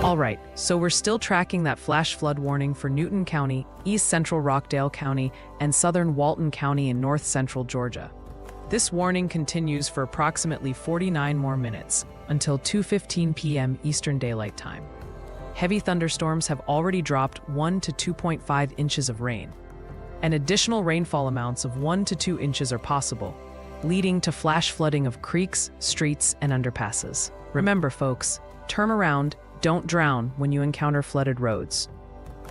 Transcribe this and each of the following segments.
All right, so we're still tracking that flash flood warning for Newton County, East Central Rockdale County, and southern Walton County in north central Georgia. This warning continues for approximately 49 more minutes, until 2:15 p.m. Eastern Daylight Time. Heavy thunderstorms have already dropped 1 to 2.5 inches of rain, and additional rainfall amounts of 1 to 2 inches are possible, leading to flash flooding of creeks, streets, and underpasses. Remember, folks, turn around, don't drown when you encounter flooded roads.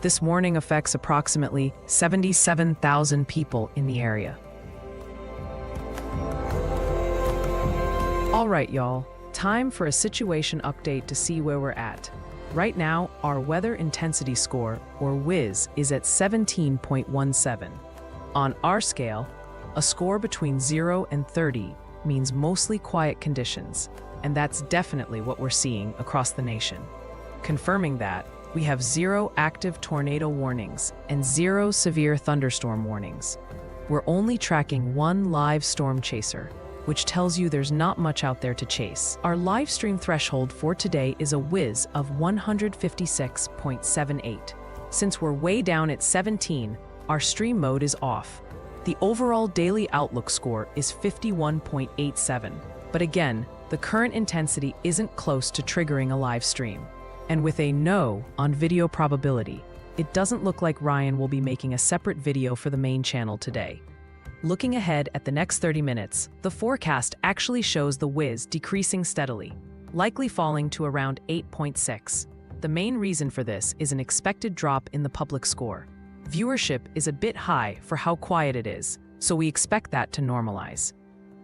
This warning affects approximately 77,000 people in the area. All right, y'all, time for a situation update to see where we're at. Right now, our weather intensity score, or WIS, is at 17.17. On our scale, a score between 0 and 30 means mostly quiet conditions, and that's definitely what we're seeing across the nation. Confirming that, we have 0 active tornado warnings and 0 severe thunderstorm warnings. We're only tracking 1 live storm chaser, which tells you there's not much out there to chase. Our live stream threshold for today is a WIS of 156.78. Since we're way down at 17, our stream mode is off. The overall daily outlook score is 51.87. But again, the current intensity isn't close to triggering a live stream. And with a no on video probability, it doesn't look like Ryan will be making a separate video for the main channel today. Looking ahead at the next 30 minutes, the forecast actually shows the WIS decreasing steadily, likely falling to around 8.6. The main reason for this is an expected drop in the public score. Viewership is a bit high for how quiet it is, so we expect that to normalize.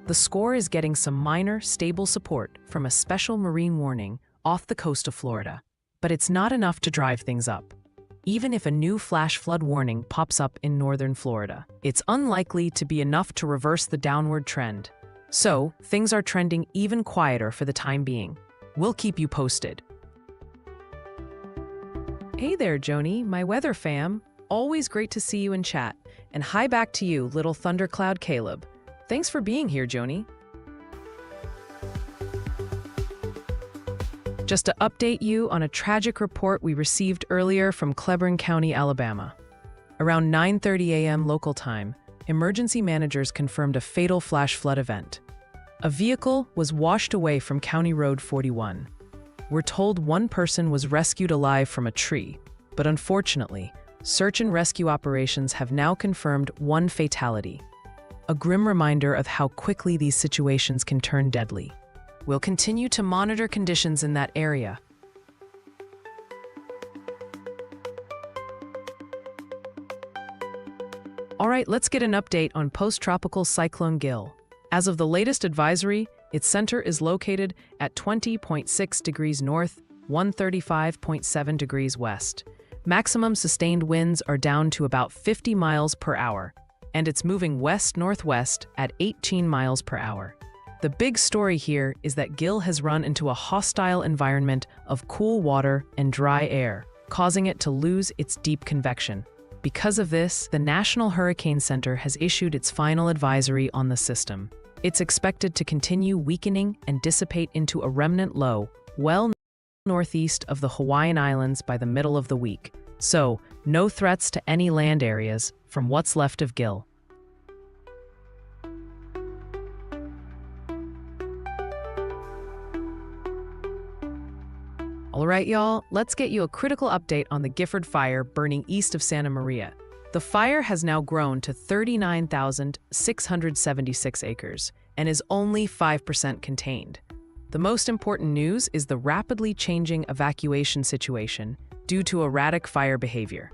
The score is getting some minor, stable support from a special marine warning off the coast of Florida, but it's not enough to drive things up. Even if a new flash flood warning pops up in northern Florida, it's unlikely to be enough to reverse the downward trend. So, things are trending even quieter for the time being. We'll keep you posted. Hey there, Joni, my weather fam. Always great to see you in chat. And hi back to you, little thundercloud Caleb. Thanks for being here, Joni. Just to update you on a tragic report we received earlier from Cleburne County, Alabama. Around 9:30 a.m. local time, emergency managers confirmed a fatal flash flood event. A vehicle was washed away from County Road 41. We're told one person was rescued alive from a tree, but unfortunately, search and rescue operations have now confirmed one fatality. A grim reminder of how quickly these situations can turn deadly. We'll continue to monitor conditions in that area. All right, let's get an update on post-tropical cyclone Gil. As of the latest advisory, its center is located at 20.6 degrees north, 135.7 degrees west. Maximum sustained winds are down to about 50 miles per hour, and it's moving west-northwest at 18 miles per hour. The big story here is that Gil has run into a hostile environment of cool water and dry air, causing it to lose its deep convection. Because of this, the National Hurricane Center has issued its final advisory on the system. It's expected to continue weakening and dissipate into a remnant low, well northeast of the Hawaiian Islands by the middle of the week. So, no threats to any land areas from what's left of Gil. All right, y'all, let's get you a critical update on the Gifford fire burning east of Santa Maria. The fire has now grown to 39,676 acres and is only 5% contained. The most important news is the rapidly changing evacuation situation due to erratic fire behavior.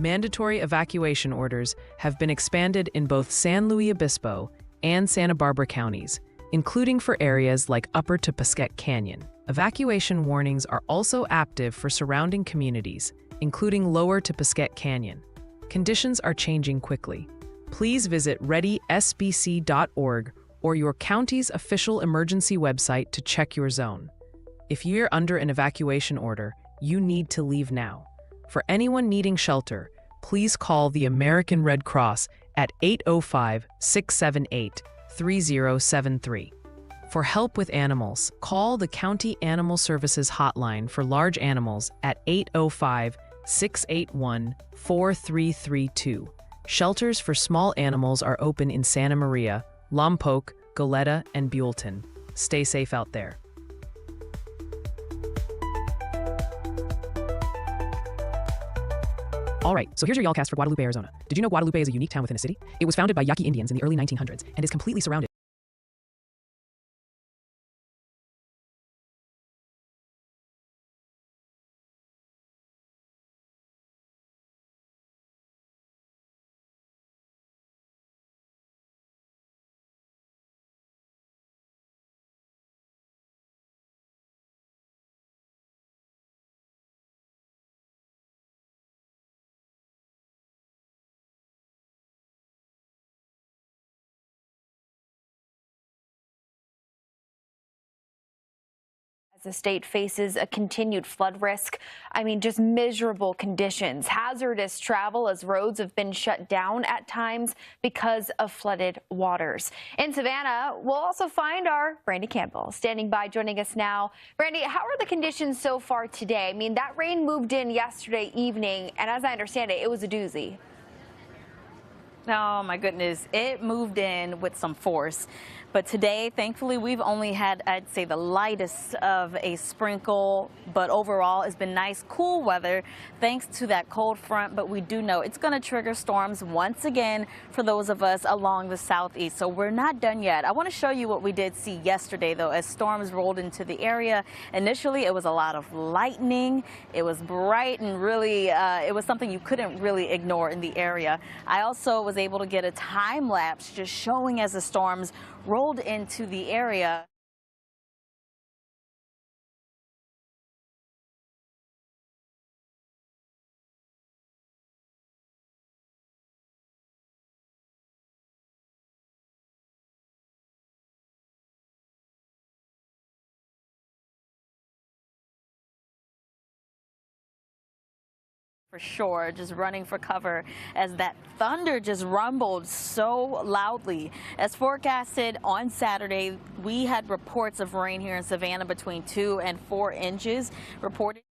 Mandatory evacuation orders have been expanded in both San Luis Obispo and Santa Barbara counties, including for areas like Upper Tepesquet Canyon. Evacuation warnings are also active for surrounding communities, including Lower Tepesquet Canyon. Conditions are changing quickly. Please visit readysbc.org or your county's official emergency website to check your zone. If you're under an evacuation order, you need to leave now. For anyone needing shelter, please call the American Red Cross at 805-678-3073. For help with animals, call the County Animal Services hotline for large animals at 805-681-4332. Shelters for small animals are open in Santa Maria, Lompoc, Goleta, and Buellton. Stay safe out there. All right, so here's your y'allcast for Guadalupe, Arizona. Did you know Guadalupe is a unique town within a city? It was founded by Yaqui Indians in the early 1900s and is completely surrounded As the state faces a continued flood risk, just miserable conditions, hazardous travel as roads have been shut down at times because of flooded waters. In Savannah, we'll also find our Brandy Campbell standing by, joining us now. Brandy, how are the conditions so far today? That rain moved in yesterday evening, and as I understand it, it was a doozy. Oh my goodness, it moved in with some force. But today, thankfully, we've only had, I'd say, the lightest of a sprinkle. But overall, it's been nice, cool weather thanks to that cold front. But we do know it's going to trigger storms once again for those of us along the southeast. So we're not done yet. I want to show you what we did see yesterday, though, as storms rolled into the area. Initially, it was a lot of lightning. It was bright and really, it was something you couldn't really ignore in the area. I also was able to get a time lapse just showing as the storms rolled into the area. For sure, just running for cover as that thunder just rumbled so loudly. As forecasted on Saturday, we had reports of rain here in Savannah between 2 and 4 inches reported.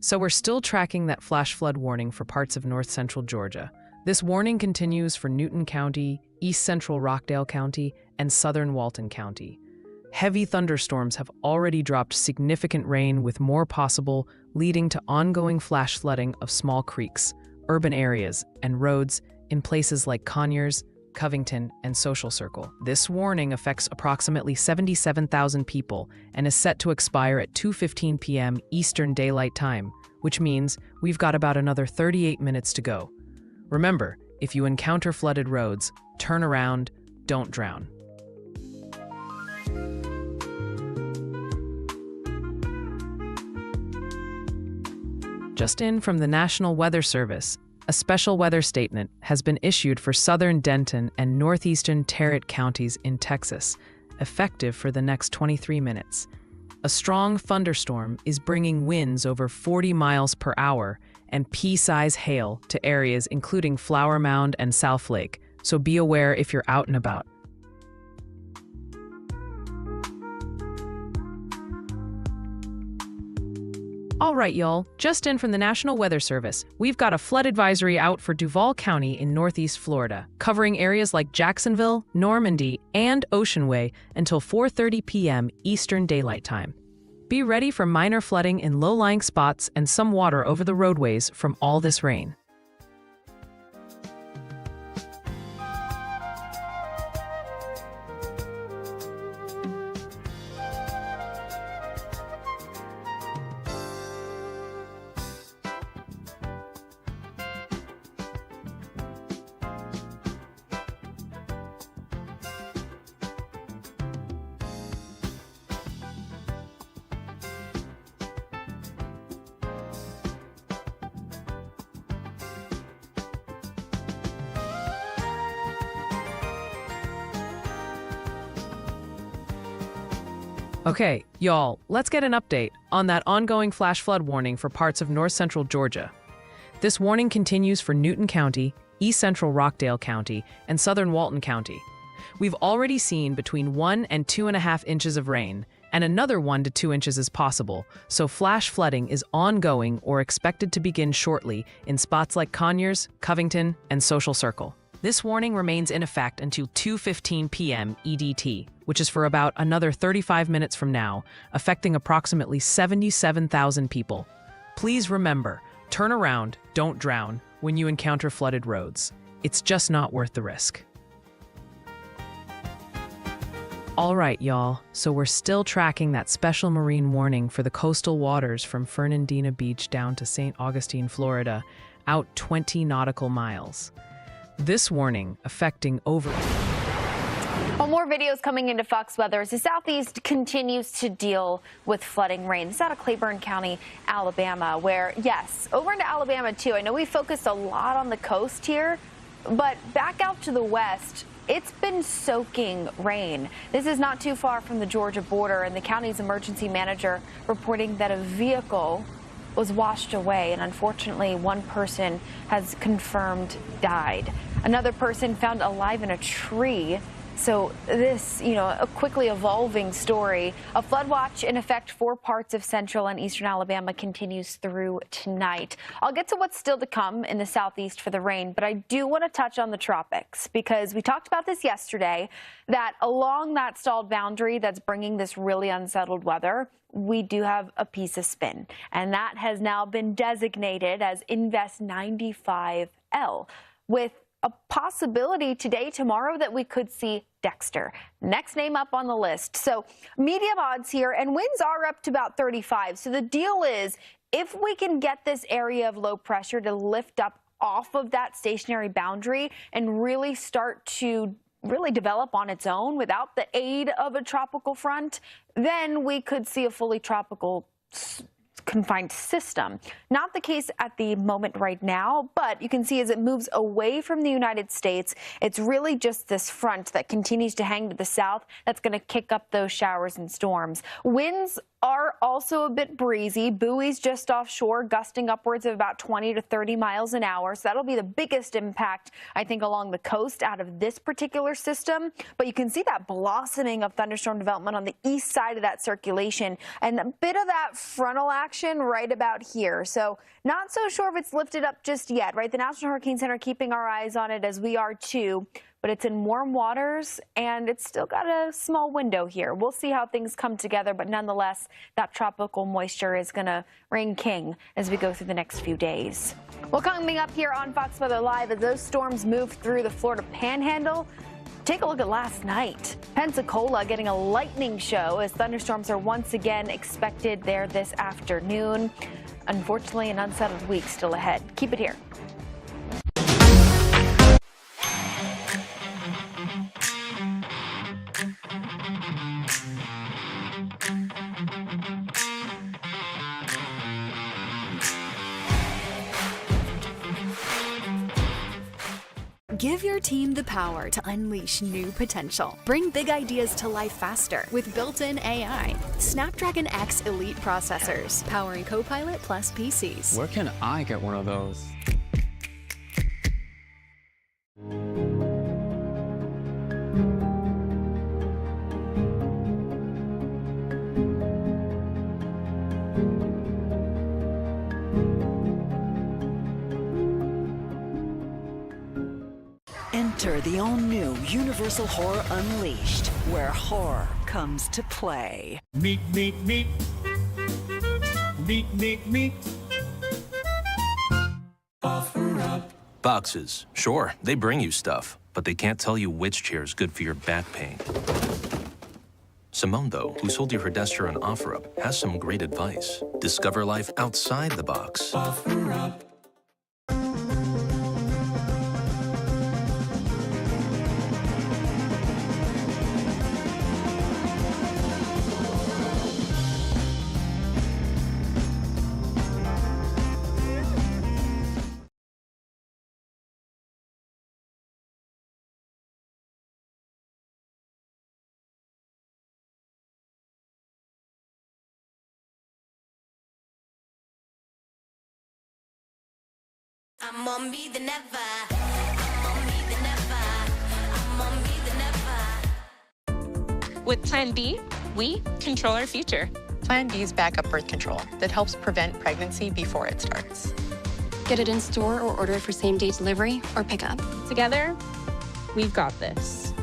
So we're still tracking that flash flood warning for parts of north central Georgia. This warning continues for Newton County, east central Rockdale County, and southern Walton County. Heavy thunderstorms have already dropped significant rain, with more possible, leading to ongoing flash flooding of small creeks, urban areas, and roads in places like Conyers, Covington, and Social Circle. This warning affects approximately 77,000 people and is set to expire at 2:15 p.m. Eastern Daylight Time, which means we've got about another 38 minutes to go. Remember, if you encounter flooded roads, turn around, don't drown. Just in from the National Weather Service, a special weather statement has been issued for southern Denton and northeastern Tarrant counties in Texas, effective for the next 23 minutes. A strong thunderstorm is bringing winds over 40 miles per hour and pea-size hail to areas including Flower Mound and South Lake, so be aware if you're out and about. All right, y'all, just in from the National Weather Service, we've got a flood advisory out for Duval County in northeast Florida, covering areas like Jacksonville, Normandy, and Ocean Way until 4:30 p.m. Eastern Daylight Time. Be ready for minor flooding in low-lying spots and some water over the roadways from all this rain. Okay, y'all, let's get an update on that ongoing flash flood warning for parts of north central Georgia. This warning continues for Newton County, east central Rockdale County, and southern Walton County. We've already seen between 1 and 2.5 inches of rain, and another 1 to 2 inches is possible, so flash flooding is ongoing or expected to begin shortly in spots like Conyers, Covington, and Social Circle. This warning remains in effect until 2:15 p.m. EDT, which is for about another 35 minutes from now, affecting approximately 77,000 people. Please remember, turn around, don't drown when you encounter flooded roads. It's just not worth the risk. All right, y'all, so we're still tracking that special marine warning for the coastal waters from Fernandina Beach down to St. Augustine, Florida, out 20 nautical miles. This warning affecting over... Well, more videos coming into Fox Weather as the Southeast continues to deal with flooding rain. This is out of Claiborne County, Alabama, where, yes, over into Alabama, too. I know we focused a lot on the coast here, but back out to the west, it's been soaking rain. This is not too far from the Georgia border, and the county's emergency manager reporting that a vehicle was washed away, and unfortunately, one person has confirmed died. Another person found alive in a tree. So this, a quickly evolving story. A flood watch in effect for parts of central and eastern Alabama continues through tonight. I'll get to what's still to come in the southeast for the rain, but I do want to touch on the tropics because we talked about this yesterday, that along that stalled boundary that's bringing this really unsettled weather, we do have a piece of spin, and that has now been designated as Invest 95L, with a possibility today, tomorrow, that we could see Dexter. Next name up on the list. So medium odds here, and winds are up to about 35. So the deal is, if we can get this area of low pressure to lift up off of that stationary boundary and really start to develop on its own without the aid of a tropical front, then we could see a fully tropical confined system. Not the case at the moment right now, but you can see as it moves away from the United States, it's really just this front that continues to hang to the south that's going to kick up those showers and storms. Winds are also a bit breezy. Buoys just offshore, gusting upwards of about 20 to 30 miles an hour. So that'll be the biggest impact, I think, along the coast out of this particular system. But you can see that blossoming of thunderstorm development on the east side of that circulation and a bit of that frontal action right about here. So not so sure if it's lifted up just yet, right? The National Hurricane Center keeping our eyes on it, as we are too. But it's in warm waters, and it's still got a small window here. We'll see how things come together, but nonetheless, that tropical moisture is going to reign king as we go through the next few days. Well, coming up here on Fox Weather Live, as those storms move through the Florida Panhandle, take a look at last night. Pensacola getting a lightning show as thunderstorms are once again expected there this afternoon. Unfortunately, an unsettled week still ahead. Keep it here. Give your team the power to unleash new potential. Bring big ideas to life faster with built-in AI. Snapdragon X Elite processors, powering Copilot plus PCs. Where can I get one of those? Enter the all-new Universal Horror Unleashed, where horror comes to play. Meet, meet, meet. Meet, meet, meet. Offer up. Boxes, sure, they bring you stuff, but they can't tell you which chair is good for your back pain. Simone, though, who sold you her desk chair on OfferUp, has some great advice. Discover life outside the box. Offer up. I'm on me the never. I'm on me the never. I'm on me the never. With Plan B, we control our future. Plan B is backup birth control that helps prevent pregnancy before it starts. Get it in store or order it for same-day delivery or pickup. Together, we've got this.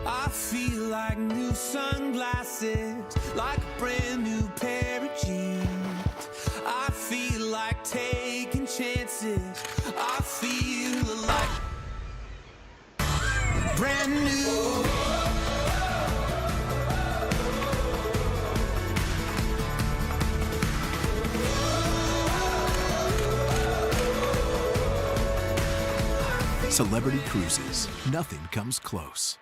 I feel like new sunglasses, like a brand new pair of jeans. I feel like taking chances. I feel like brand new. Celebrity Cruises. Nothing comes close.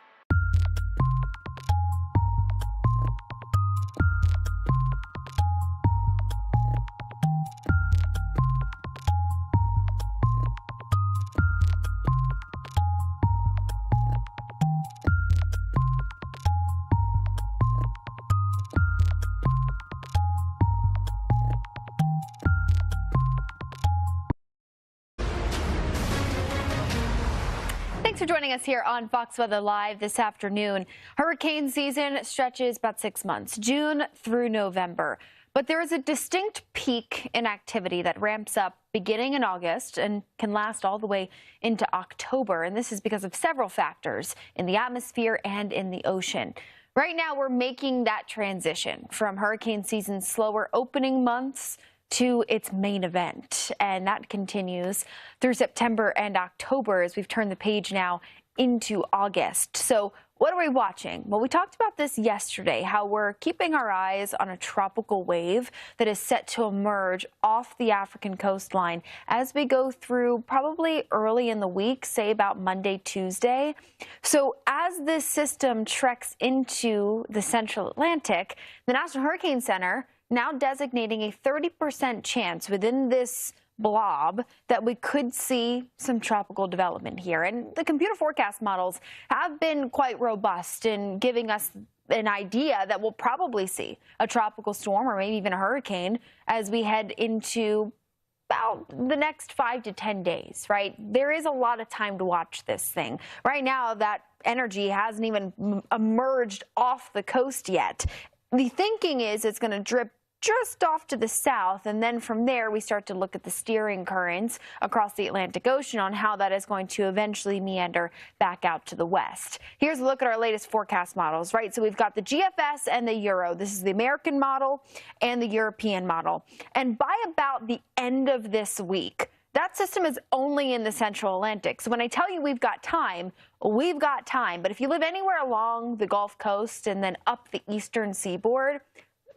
Thanks for joining us here on Fox Weather Live this afternoon. Hurricane season stretches about 6 months, June through November. But there is a distinct peak in activity that ramps up beginning in August and can last all the way into October. And this is because of several factors in the atmosphere and in the ocean. Right now, we're making that transition from hurricane season's slower opening months to its main event. And that continues through September and October as we've turned the page now into August. So what are we watching? Well, we talked about this yesterday, how we're keeping our eyes on a tropical wave that is set to emerge off the African coastline as we go through probably early in the week, say about Monday, Tuesday. So as this system treks into the central Atlantic, the National Hurricane Center now designating a 30% chance within this blob that we could see some tropical development here. And the computer forecast models have been quite robust in giving us an idea that we'll probably see a tropical storm or maybe even a hurricane as we head into about the next 5 to 10 days, right? There is a lot of time to watch this thing. Right now, that energy hasn't even emerged off the coast yet. The thinking is it's going to drip just off to the south, and then from there we start to look at the steering currents across the Atlantic Ocean on how that is going to eventually meander back out to the west. Here's a look at our latest forecast models, right? So we've got the GFS and the Euro. This is the American model and the European model. And by about the end of this week, that system is only in the central Atlantic. So when I tell you we've got time, we've got time. But if you live anywhere along the Gulf Coast and then up the eastern seaboard,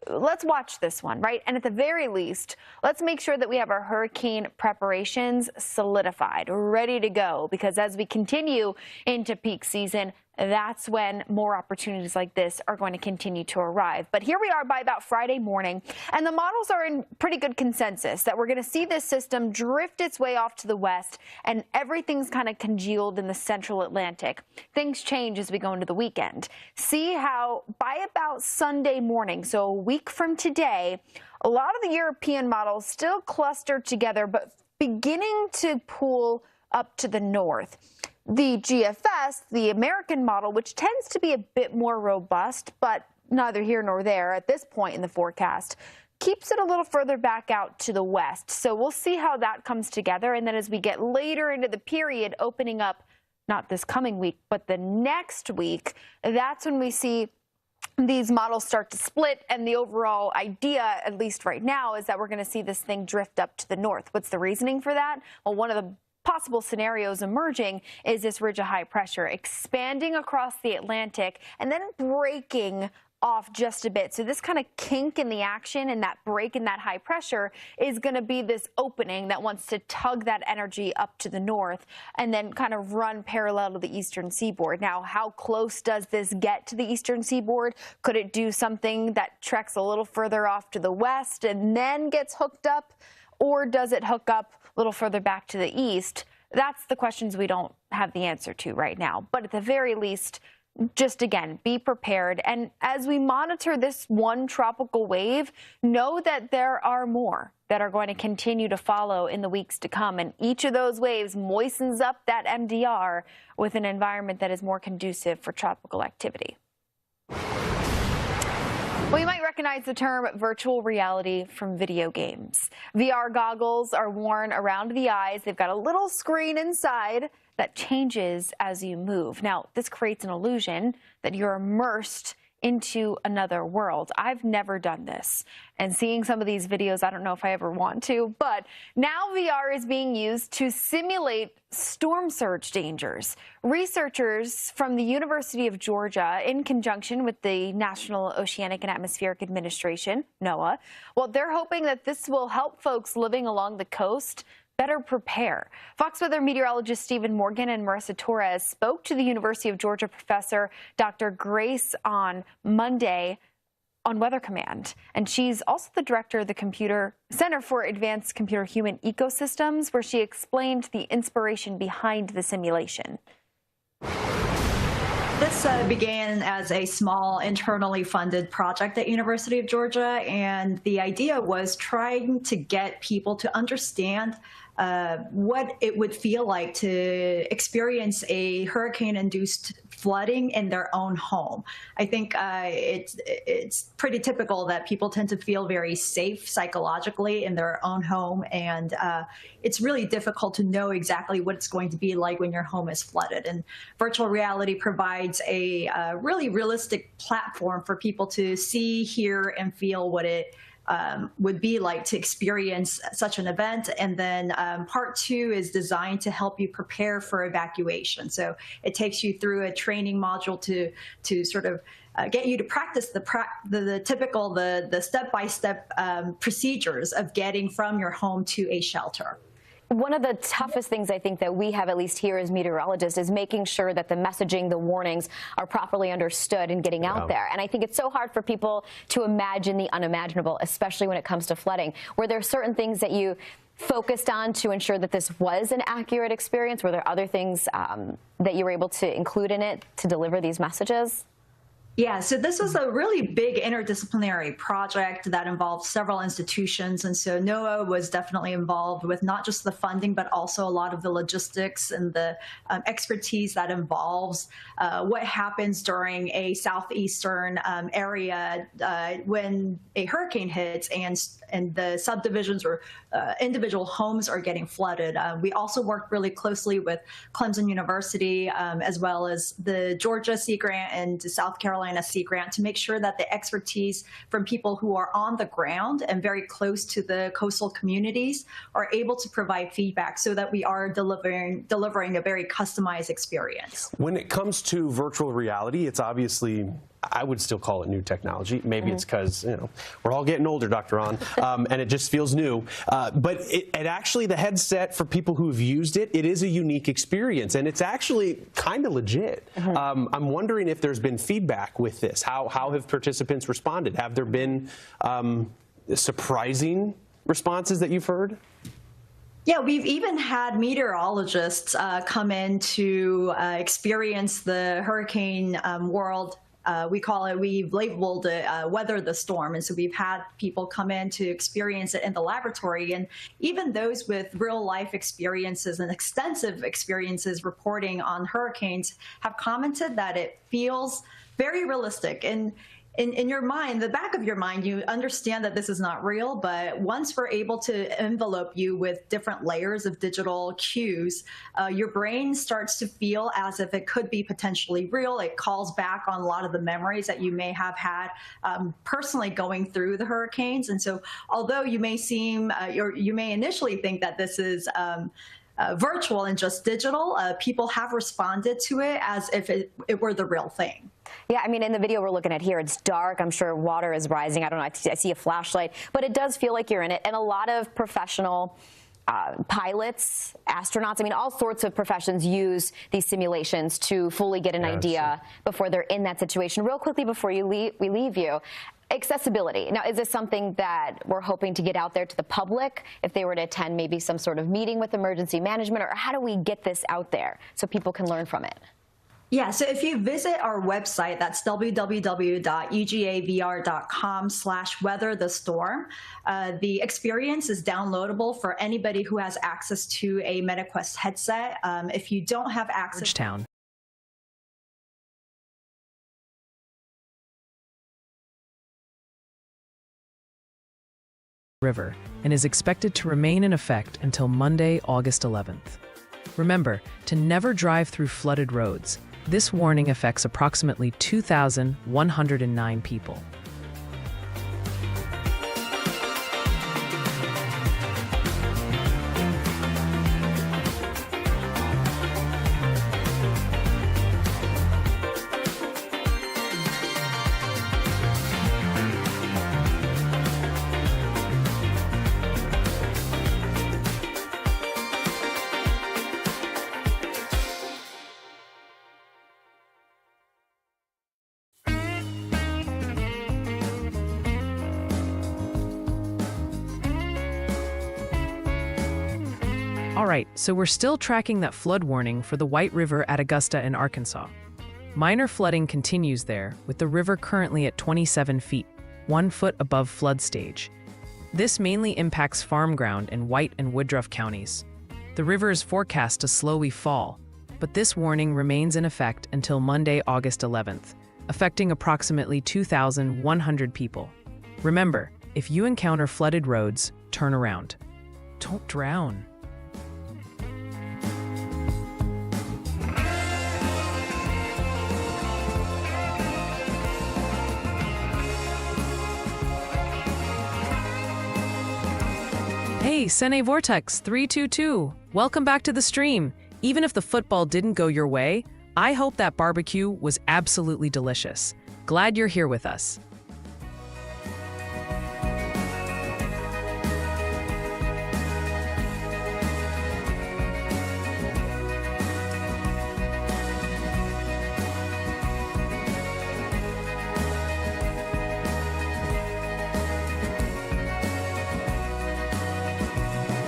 let's watch this one, right? And at the very least, let's make sure that we have our hurricane preparations solidified, ready to go, because as we continue into peak season, that's when more opportunities like this are going to continue to arrive. But here we are by about Friday morning, and the models are in pretty good consensus that we're going to see this system drift its way off to the west, and everything's kind of congealed in the central Atlantic. Things change as we go into the weekend. See how by about Sunday morning, so a week from today, a lot of the European models still clustered together, but beginning to pull up to the north. The GFS, the American model, which tends to be a bit more robust, but neither here nor there at this point in the forecast, keeps it a little further back out to the west. So we'll see how that comes together. And then as we get later into the period, opening up not this coming week, but the next week, that's when we see these models start to split, and the overall idea, at least right now, is that we're going to see this thing drift up to the north. What's the reasoning for that? Well, one of the possible scenarios emerging is this ridge of high pressure expanding across the Atlantic and then breaking off just a bit. So this kind of kink in the action and that break in that high pressure is going to be this opening that wants to tug that energy up to the north and then kind of run parallel to the eastern seaboard. Now, how close does this get to the eastern seaboard? Could it do something that treks a little further off to the west and then gets hooked up? Or does it hook up a little further back to the east? That's the questions we don't have the answer to right now. But at the very least, just again, be prepared. And as we monitor this one tropical wave, know that there are more that are going to continue to follow in the weeks to come. And each of those waves moistens up that MDR with an environment that is more conducive for tropical activity. Well, you might recognize the term virtual reality from video games. VR goggles are worn around the eyes. They've got a little screen inside that changes as you move. Now, this creates an illusion that you're immersed into another world. I've never done this. And seeing some of these videos, I don't know if I ever want to, but now VR is being used to simulate storm surge dangers. Researchers from the University of Georgia, in conjunction with the National Oceanic and Atmospheric Administration, NOAA, well, they're hoping that this will help folks living along the coast better prepare. Fox Weather meteorologist Stephen Morgan and Marissa Torres spoke to the University of Georgia professor Dr. Grace on Monday on Weather Command. And she's also the director of the Computer Center for Advanced Computer Human Ecosystems, where she explained the inspiration behind the simulation. This began as a small internally funded project at University of Georgia, and the idea was trying to get people to understand what it would feel like to experience a hurricane-induced flooding in their own home. I think it's pretty typical that people tend to feel very safe psychologically in their own home, and it's really difficult to know exactly what it's going to be like when your home is flooded. And virtual reality provides a really realistic platform for people to see, hear, and feel what it would be like to experience such an event. And then part two is designed to help you prepare for evacuation. So it takes you through a training module to sort of get you to practice the typical, the step-by-step procedures of getting from your home to a shelter. One of the toughest things I think that we have, at least here as meteorologists, is making sure that the messaging, the warnings are properly understood and getting out there. And I think it's so hard for people to imagine the unimaginable, especially when it comes to flooding. Were there certain things that you focused on to ensure that this was an accurate experience? Were there other things that you were able to include in it to deliver these messages? Yeah, so this was a really big interdisciplinary project that involved several institutions. And so NOAA was definitely involved with not just the funding, but also a lot of the logistics and the expertise that involves what happens during a southeastern area when a hurricane hits and the subdivisions or individual homes are getting flooded. We also worked really closely with Clemson University, as well as the Georgia Sea Grant and South Carolina Sea Grant, to make sure that the expertise from people who are on the ground and very close to the coastal communities are able to provide feedback so that we are delivering a very customized experience. When it comes to virtual reality, it's obviously, I would still call it new technology. Maybe it's because, we're all getting older, Dr. On, and it just feels new. But it actually, the headset, for people who've used it, it is a unique experience, and it's actually kind of legit. I'm wondering if there's been feedback with this. How have participants responded? Have there been surprising responses that you've heard? Yeah, we've even had meteorologists come in to experience the hurricane world. We've labeled it weather the storm. And so we've had people come in to experience it in the laboratory. And even those with real life experiences and extensive experiences reporting on hurricanes have commented that it feels very realistic. And in your mind, the back of your mind, you understand that this is not real, but once we're able to envelope you with different layers of digital cues, your brain starts to feel as if it could be potentially real. It calls back on a lot of the memories that you may have had personally going through the hurricanes. And so although you may initially think that this is virtual and just digital, people have responded to it as if it were the real thing. Yeah, I mean, in the video we're looking at here, it's dark. I'm sure water is rising. I don't know. I see a flashlight, but it does feel like you're in it. And a lot of professional pilots, astronauts, I mean, all sorts of professions use these simulations to fully get an idea before they're in that situation. Real quickly before we leave you, accessibility. Now, is this something that we're hoping to get out there to the public if they were to attend maybe some sort of meeting with emergency management, or how do we get this out there so people can learn from it? Yeah, so if you visit our website, that's www.ugavr.com/weatherthestorm. The experience is downloadable for anybody who has access to a MetaQuest headset. If you don't have access, Georgetown. River, and is expected to remain in effect until Monday, August 11th. Remember to never drive through flooded roads. This warning affects approximately 2,109 people. All right, so we're still tracking that flood warning for the White River at Augusta in Arkansas. Minor flooding continues there, with the river currently at 27 feet, 1 foot above flood stage. This mainly impacts farm ground in White and Woodruff counties. The river is forecast to slowly fall, but this warning remains in effect until Monday, August 11th, affecting approximately 2,100 people. Remember, if you encounter flooded roads, turn around. Don't drown. Hey, Sene Vortex 322, welcome back to the stream. Even if the football didn't go your way, I hope that barbecue was absolutely delicious. Glad you're here with us.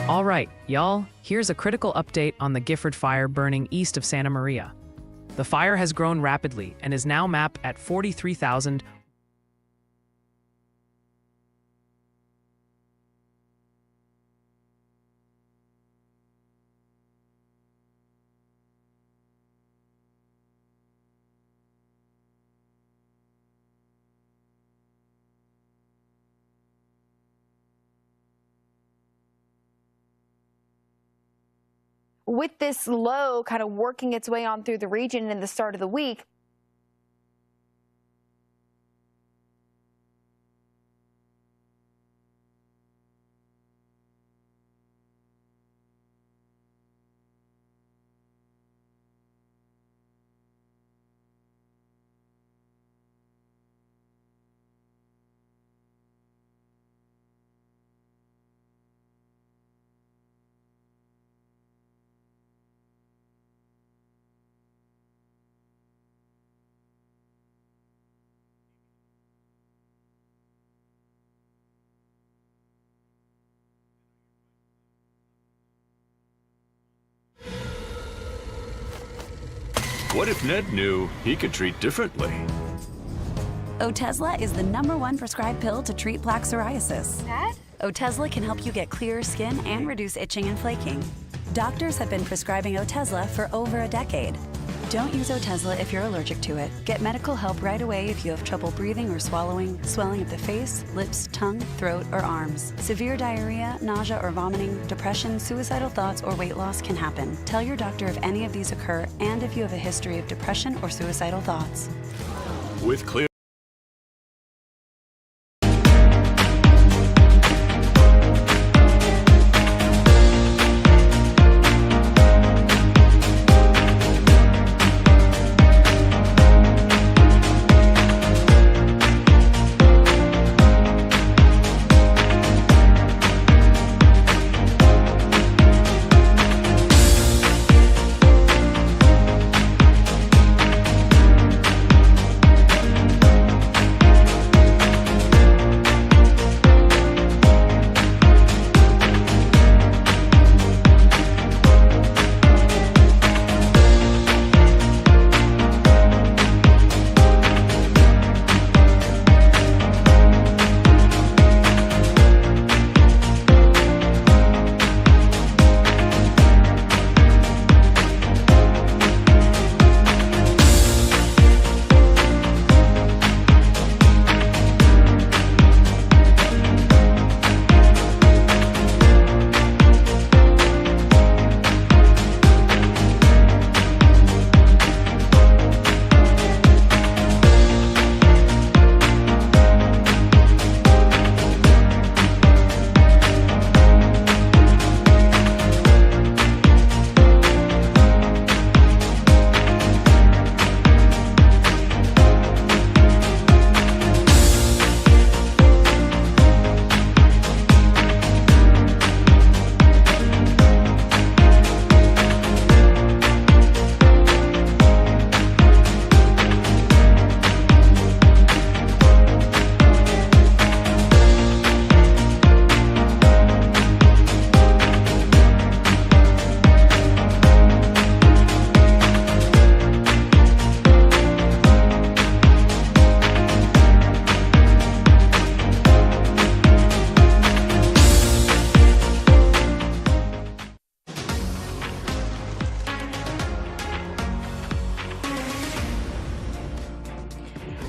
All right, y'all, here's a critical update on the Gifford fire burning east of Santa Maria. The fire has grown rapidly and is now mapped at 43,000. With this low kind of working its way on through the region in the start of the week, What if Ned knew he could treat differently? Otezla is the #1 prescribed pill to treat plaque psoriasis. Ned? Otezla can help you get clearer skin and reduce itching and flaking. Doctors have been prescribing Otezla for over a decade. Don't use Otezla if you're allergic to it. Get medical help right away if you have trouble breathing or swallowing, swelling of the face, lips, tongue, throat, or arms. Severe diarrhea, nausea or vomiting, depression, suicidal thoughts, or weight loss can happen. Tell your doctor if any of these occur and if you have a history of depression or suicidal thoughts. With clear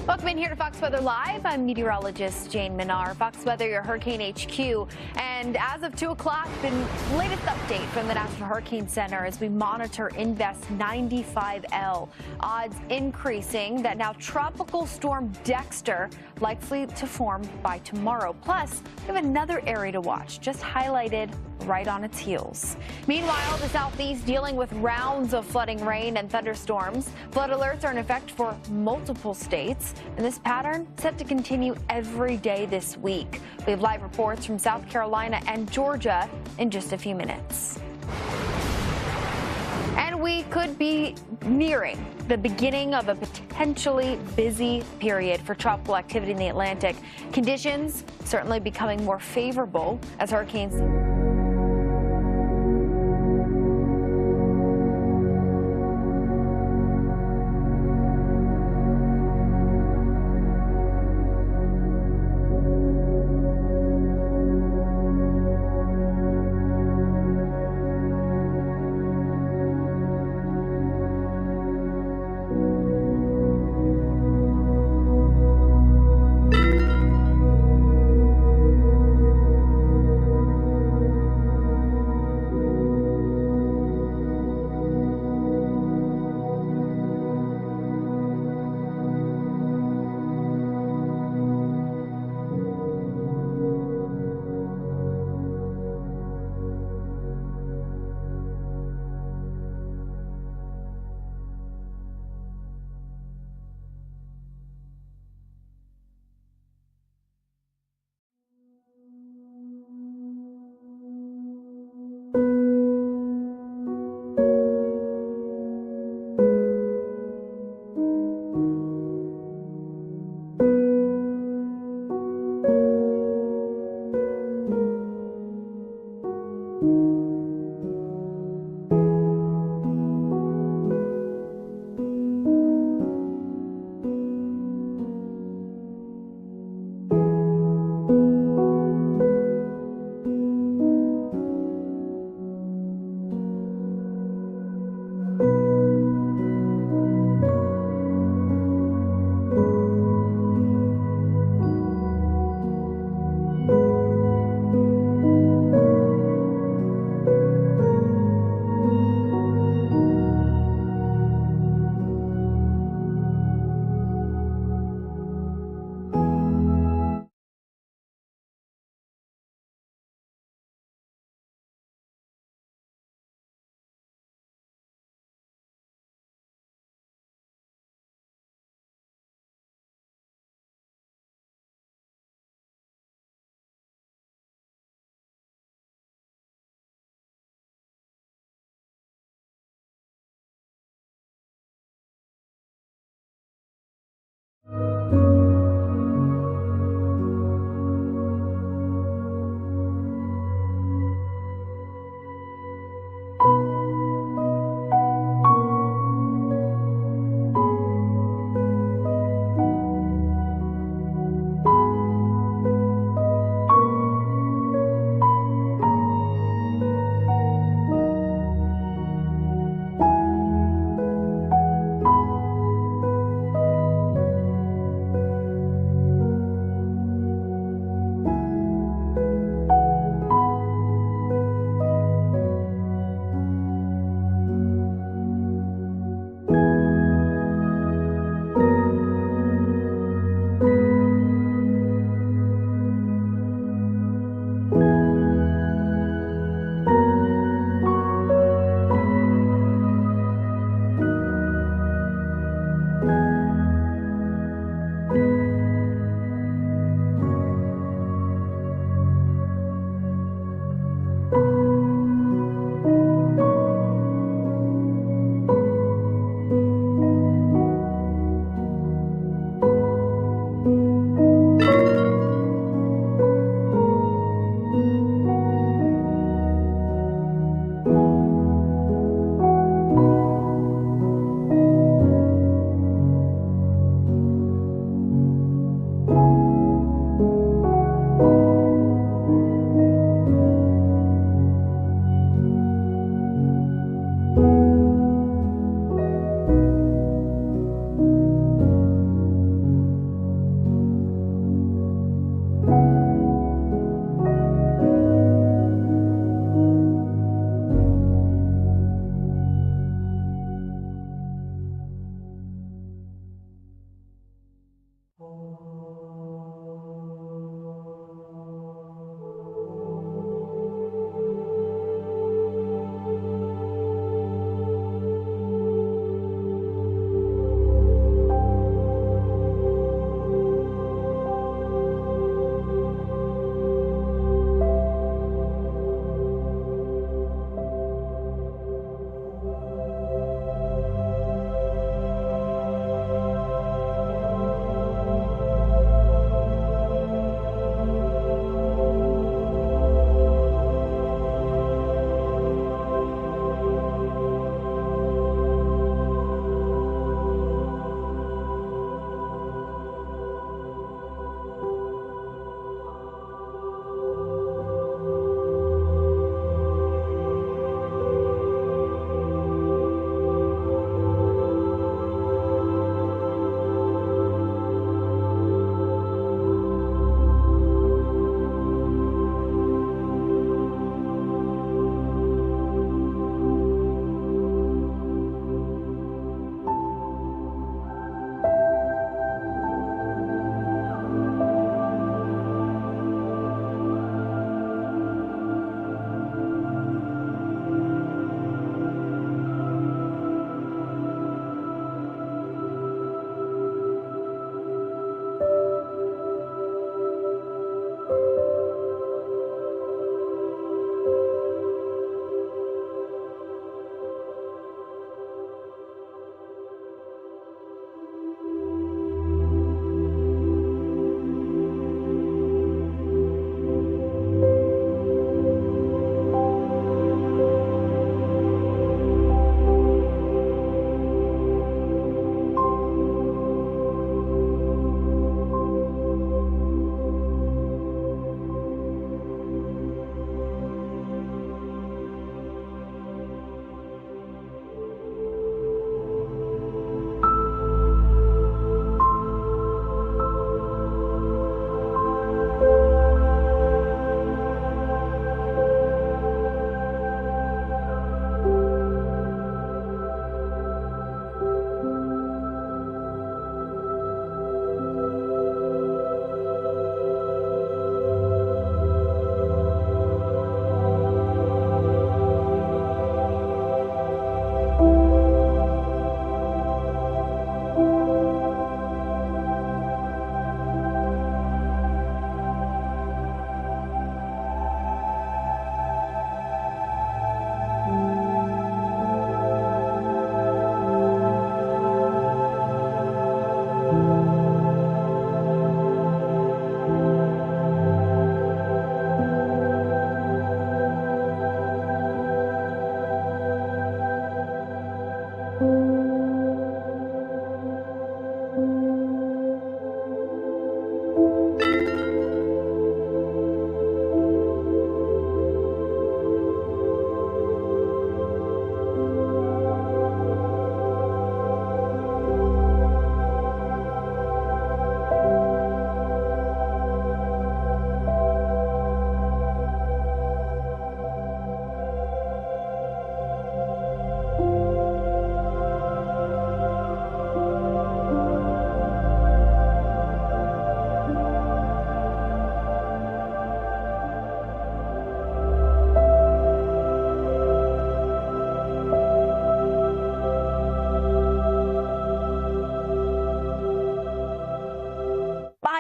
Welcome in here to Fox Weather Live. I'm meteorologist Jane Minar. Fox Weather, your Hurricane HQ. And as of 2 o'clock, the latest update from the National Hurricane Center as we monitor Invest 95L. Odds increasing that now Tropical Storm Dexter likely to form by tomorrow. Plus, we have another area to watch, just highlighted right on its heels. Meanwhile, the southeast dealing with rounds of flooding rain and thunderstorms. Flood alerts are in effect for multiple states, and this pattern set to continue every day this week. We have live reports from South Carolina and Georgia in just a few minutes. And we could be nearing the beginning of a potentially busy period for tropical activity in the Atlantic. Conditions certainly becoming more favorable as hurricanes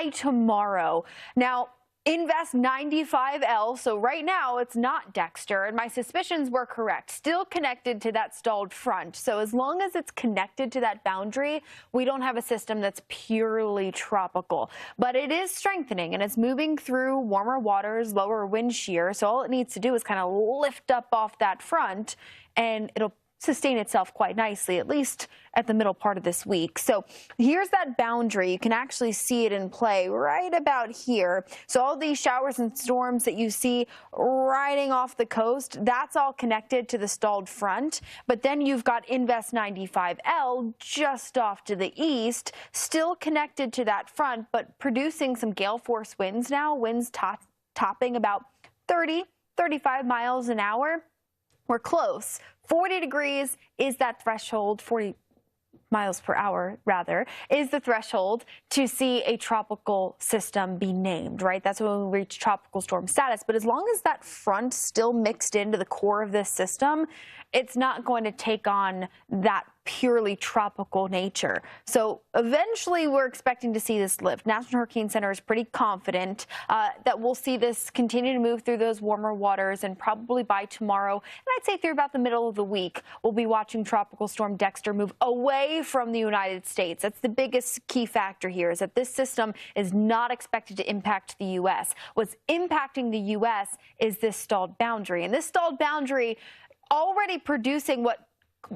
by tomorrow. Now, Invest 95L, so right now it's not Dexter, and my suspicions were correct. Still connected to that stalled front. So as long as it's connected to that boundary, we don't have a system that's purely tropical. But it is strengthening, and it's moving through warmer waters, lower wind shear. So all it needs to do is kind of lift up off that front, and it'll sustain itself quite nicely, at least at the middle part of this week. So here's that boundary. You can actually see it in play right about here. So all these showers and storms that you see riding off the coast, that's all connected to the stalled front. But then you've got Invest 95L just off to the east, still connected to that front, but producing some gale force winds now, winds topping about 30, 35 miles an hour. We're close. 40 degrees is that threshold, 40 miles per hour, rather, is the threshold to see a tropical system be named, right? That's when we reach tropical storm status. But as long as that front still mixed into the core of this system, it's not going to take on that purely tropical nature. So eventually we're expecting to see this lift. National Hurricane Center is pretty confident that we'll see this continue to move through those warmer waters, and probably by tomorrow, and I'd say through about the middle of the week, we'll be watching Tropical Storm Dexter move away from the United States. That's the biggest key factor here, is that this system is not expected to impact the U.S. What's impacting the U.S. is this stalled boundary, and this stalled boundary already producing what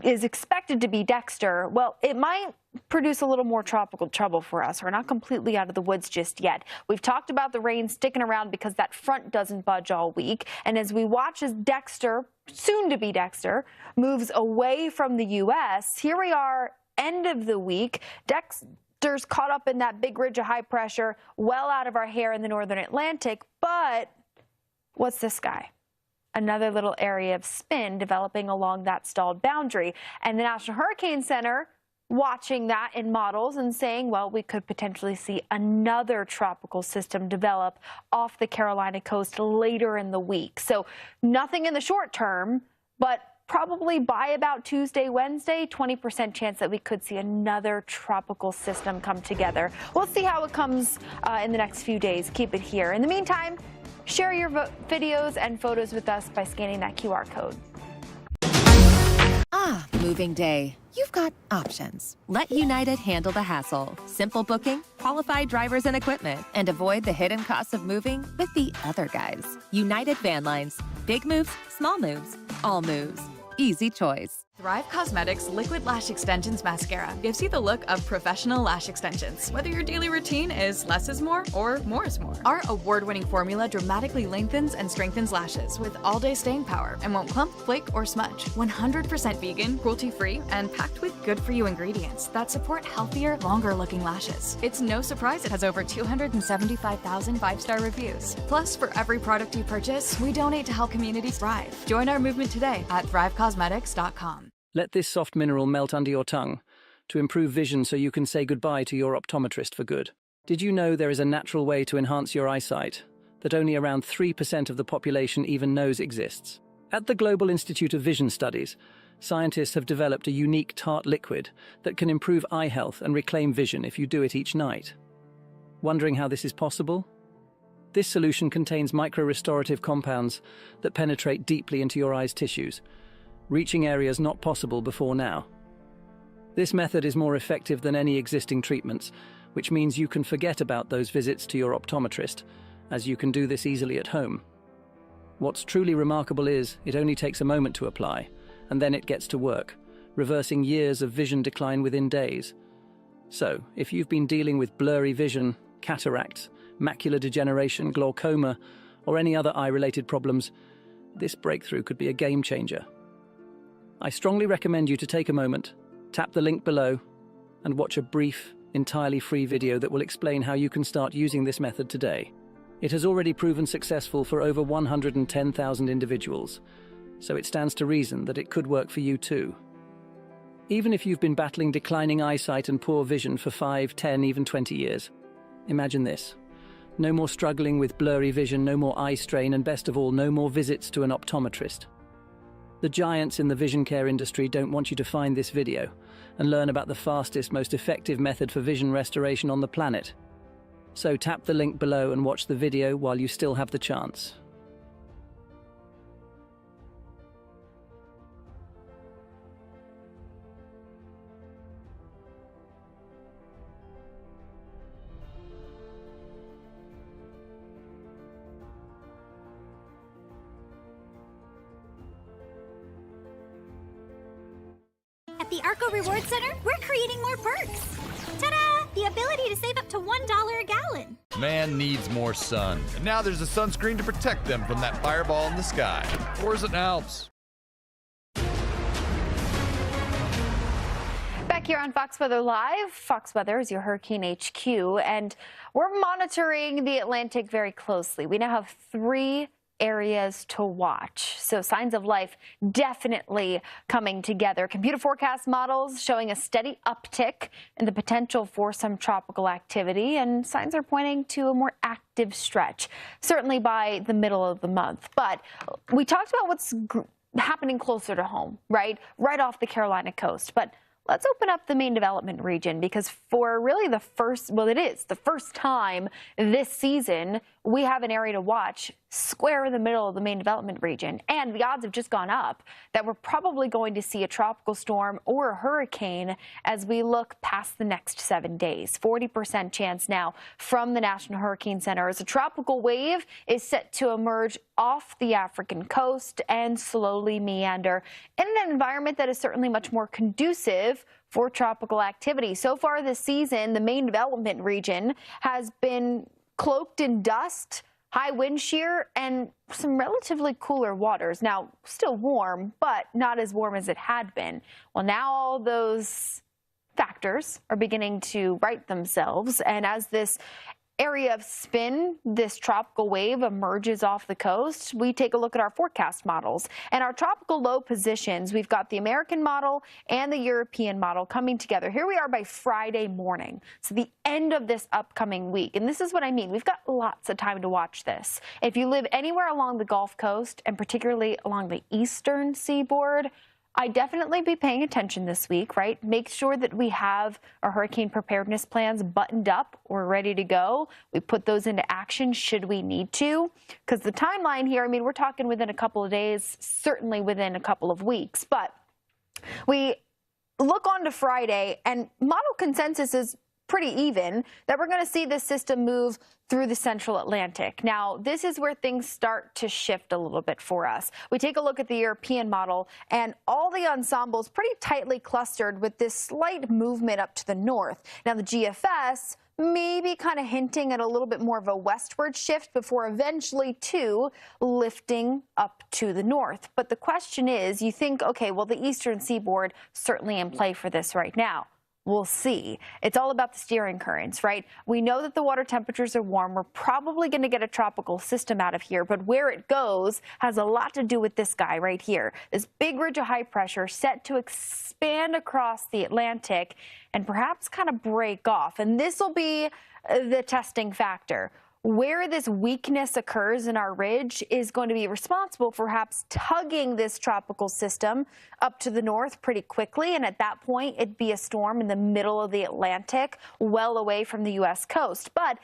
is expected to be Dexter. Well, it might produce a little more tropical trouble for us. We're not completely out of the woods just yet. We've talked about the rain sticking around because that front doesn't budge all week. And as we watch as Dexter, soon to be Dexter, moves away from the U.S., here we are, end of the week. Dexter's caught up in that big ridge of high pressure, well out of our hair in the northern Atlantic. But what's this guy? Another little area of spin developing along that stalled boundary. And the National Hurricane Center watching that in models and saying, well, we could potentially see another tropical system develop off the Carolina coast later in the week. So nothing in the short term, but probably by about Tuesday, Wednesday, 20% chance that we could see another tropical system come together. We'll see how it comes in the next few days. Keep it here. In the meantime, share your videos and photos with us by scanning that QR code. Ah, moving day. You've got options. Let United handle the hassle. Simple booking, qualified drivers and equipment, and avoid the hidden costs of moving with the other guys. United Van Lines. Big moves, small moves, all moves. Easy choice. Thrive Cosmetics Liquid Lash Extensions Mascara gives you the look of professional lash extensions, whether your daily routine is less is more or more is more. Our award-winning formula dramatically lengthens and strengthens lashes with all-day staying power and won't clump, flake, or smudge. 100% vegan, cruelty-free, and packed with good-for-you ingredients that support healthier, longer-looking lashes. It's no surprise it has over 275,000 five-star reviews. Plus, for every product you purchase, we donate to help communities thrive. Join our movement today at thrivecosmetics.com. Let this soft mineral melt under your tongue to improve vision so you can say goodbye to your optometrist for good. Did you know there is a natural way to enhance your eyesight that only around 3% of the population even knows exists? At the Global Institute of Vision Studies, scientists have developed a unique tart liquid that can improve eye health and reclaim vision if you do it each night. Wondering how this is possible? This solution contains micro-restorative compounds that penetrate deeply into your eye's tissues, reaching areas not possible before now. This method is more effective than any existing treatments, which means you can forget about those visits to your optometrist, as you can do this easily at home. What's truly remarkable is it only takes a moment to apply, and then it gets to work, reversing years of vision decline within days. So, if you've been dealing with blurry vision, cataracts, macular degeneration, glaucoma, or any other eye-related problems, this breakthrough could be a game changer. I strongly recommend you to take a moment, tap the link below, and watch a brief, entirely free video that will explain how you can start using this method today. It has already proven successful for over 110,000 individuals, so it stands to reason that it could work for you too. Even if you've been battling declining eyesight and poor vision for 5, 10, even 20 years. Imagine this. No more struggling with blurry vision, no more eye strain, and best of all, no more visits to an optometrist. The giants in the vision care industry don't want you to find this video and learn about the fastest, most effective method for vision restoration on the planet. So tap the link below and watch the video while you still have the chance. At the Arco Reward Center, we're creating more perks. Ta-da! The ability to save up to $1 a gallon. Man needs more sun. And now there's a sunscreen to protect them from that fireball in the sky. Or is it Alps? Back here on Fox Weather Live, Fox Weather is your Hurricane HQ, and we're monitoring the Atlantic very closely. We now have 3 areas to watch. So signs of life definitely coming together. Computer forecast models showing a steady uptick in the potential for some tropical activity, and signs are pointing to a more active stretch, certainly by the middle of the month. But we talked about what's happening closer to home, right off the Carolina coast. But let's open up the main development region, because for really the first time this season, we have an area to watch square in the middle of the main development region. And the odds have just gone up that we're probably going to see a tropical storm or a hurricane as we look past the next 7 days. 40% chance now from the National Hurricane Center as a tropical wave is set to emerge off the African coast and slowly meander in an environment that is certainly much more conducive for tropical activity. So far this season, the main development region has been cloaked in dust, high wind shear, and some relatively cooler waters. Now, still warm, but not as warm as it had been. Well, now all those factors are beginning to right themselves, and as this area of spin, this tropical wave emerges off the coast, we take a look at our forecast models. And our tropical low positions, we've got the American model and the European model coming together. Here we are by Friday morning, so the end of this upcoming week. And this is what I mean. We've got lots of time to watch this. If you live anywhere along the Gulf Coast, and particularly along the eastern seaboard, I'd definitely be paying attention this week, right? Make sure that we have our hurricane preparedness plans buttoned up or ready to go. We put those into action should we need to, because the timeline here, I mean, we're talking within a couple of days, certainly within a couple of weeks. But we look on to Friday, and model consensus is pretty even that we're going to see this system move through the central Atlantic. Now, this is where things start to shift a little bit for us. We take a look at the European model, and all the ensembles pretty tightly clustered with this slight movement up to the north. Now, the GFS maybe kind of hinting at a little bit more of a westward shift before eventually lifting up to the north. But the question is, you think, okay, well, the eastern seaboard certainly in play for this right now. We'll see. It's all about the steering currents, right? We know that the water temperatures are warm. We're probably going to get a tropical system out of here, but where it goes has a lot to do with this guy right here. This big ridge of high pressure set to expand across the Atlantic and perhaps kind of break off. And this will be the testing factor. Where this weakness occurs in our ridge is going to be responsible for perhaps tugging this tropical system up to the north pretty quickly. And at that point, it'd be a storm in the middle of the Atlantic, well away from the U.S. coast. But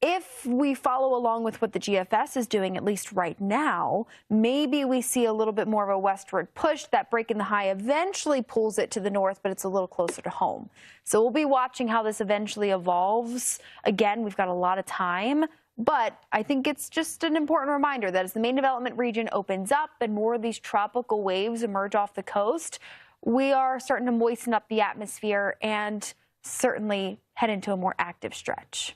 if we follow along with what the GFS is doing, at least right now, maybe we see a little bit more of a westward push. That break in the high eventually pulls it to the north, but it's a little closer to home. So we'll be watching how this eventually evolves. Again, we've got a lot of time, but I think it's just an important reminder that as the main development region opens up and more of these tropical waves emerge off the coast, we are starting to moisten up the atmosphere and certainly head into a more active stretch.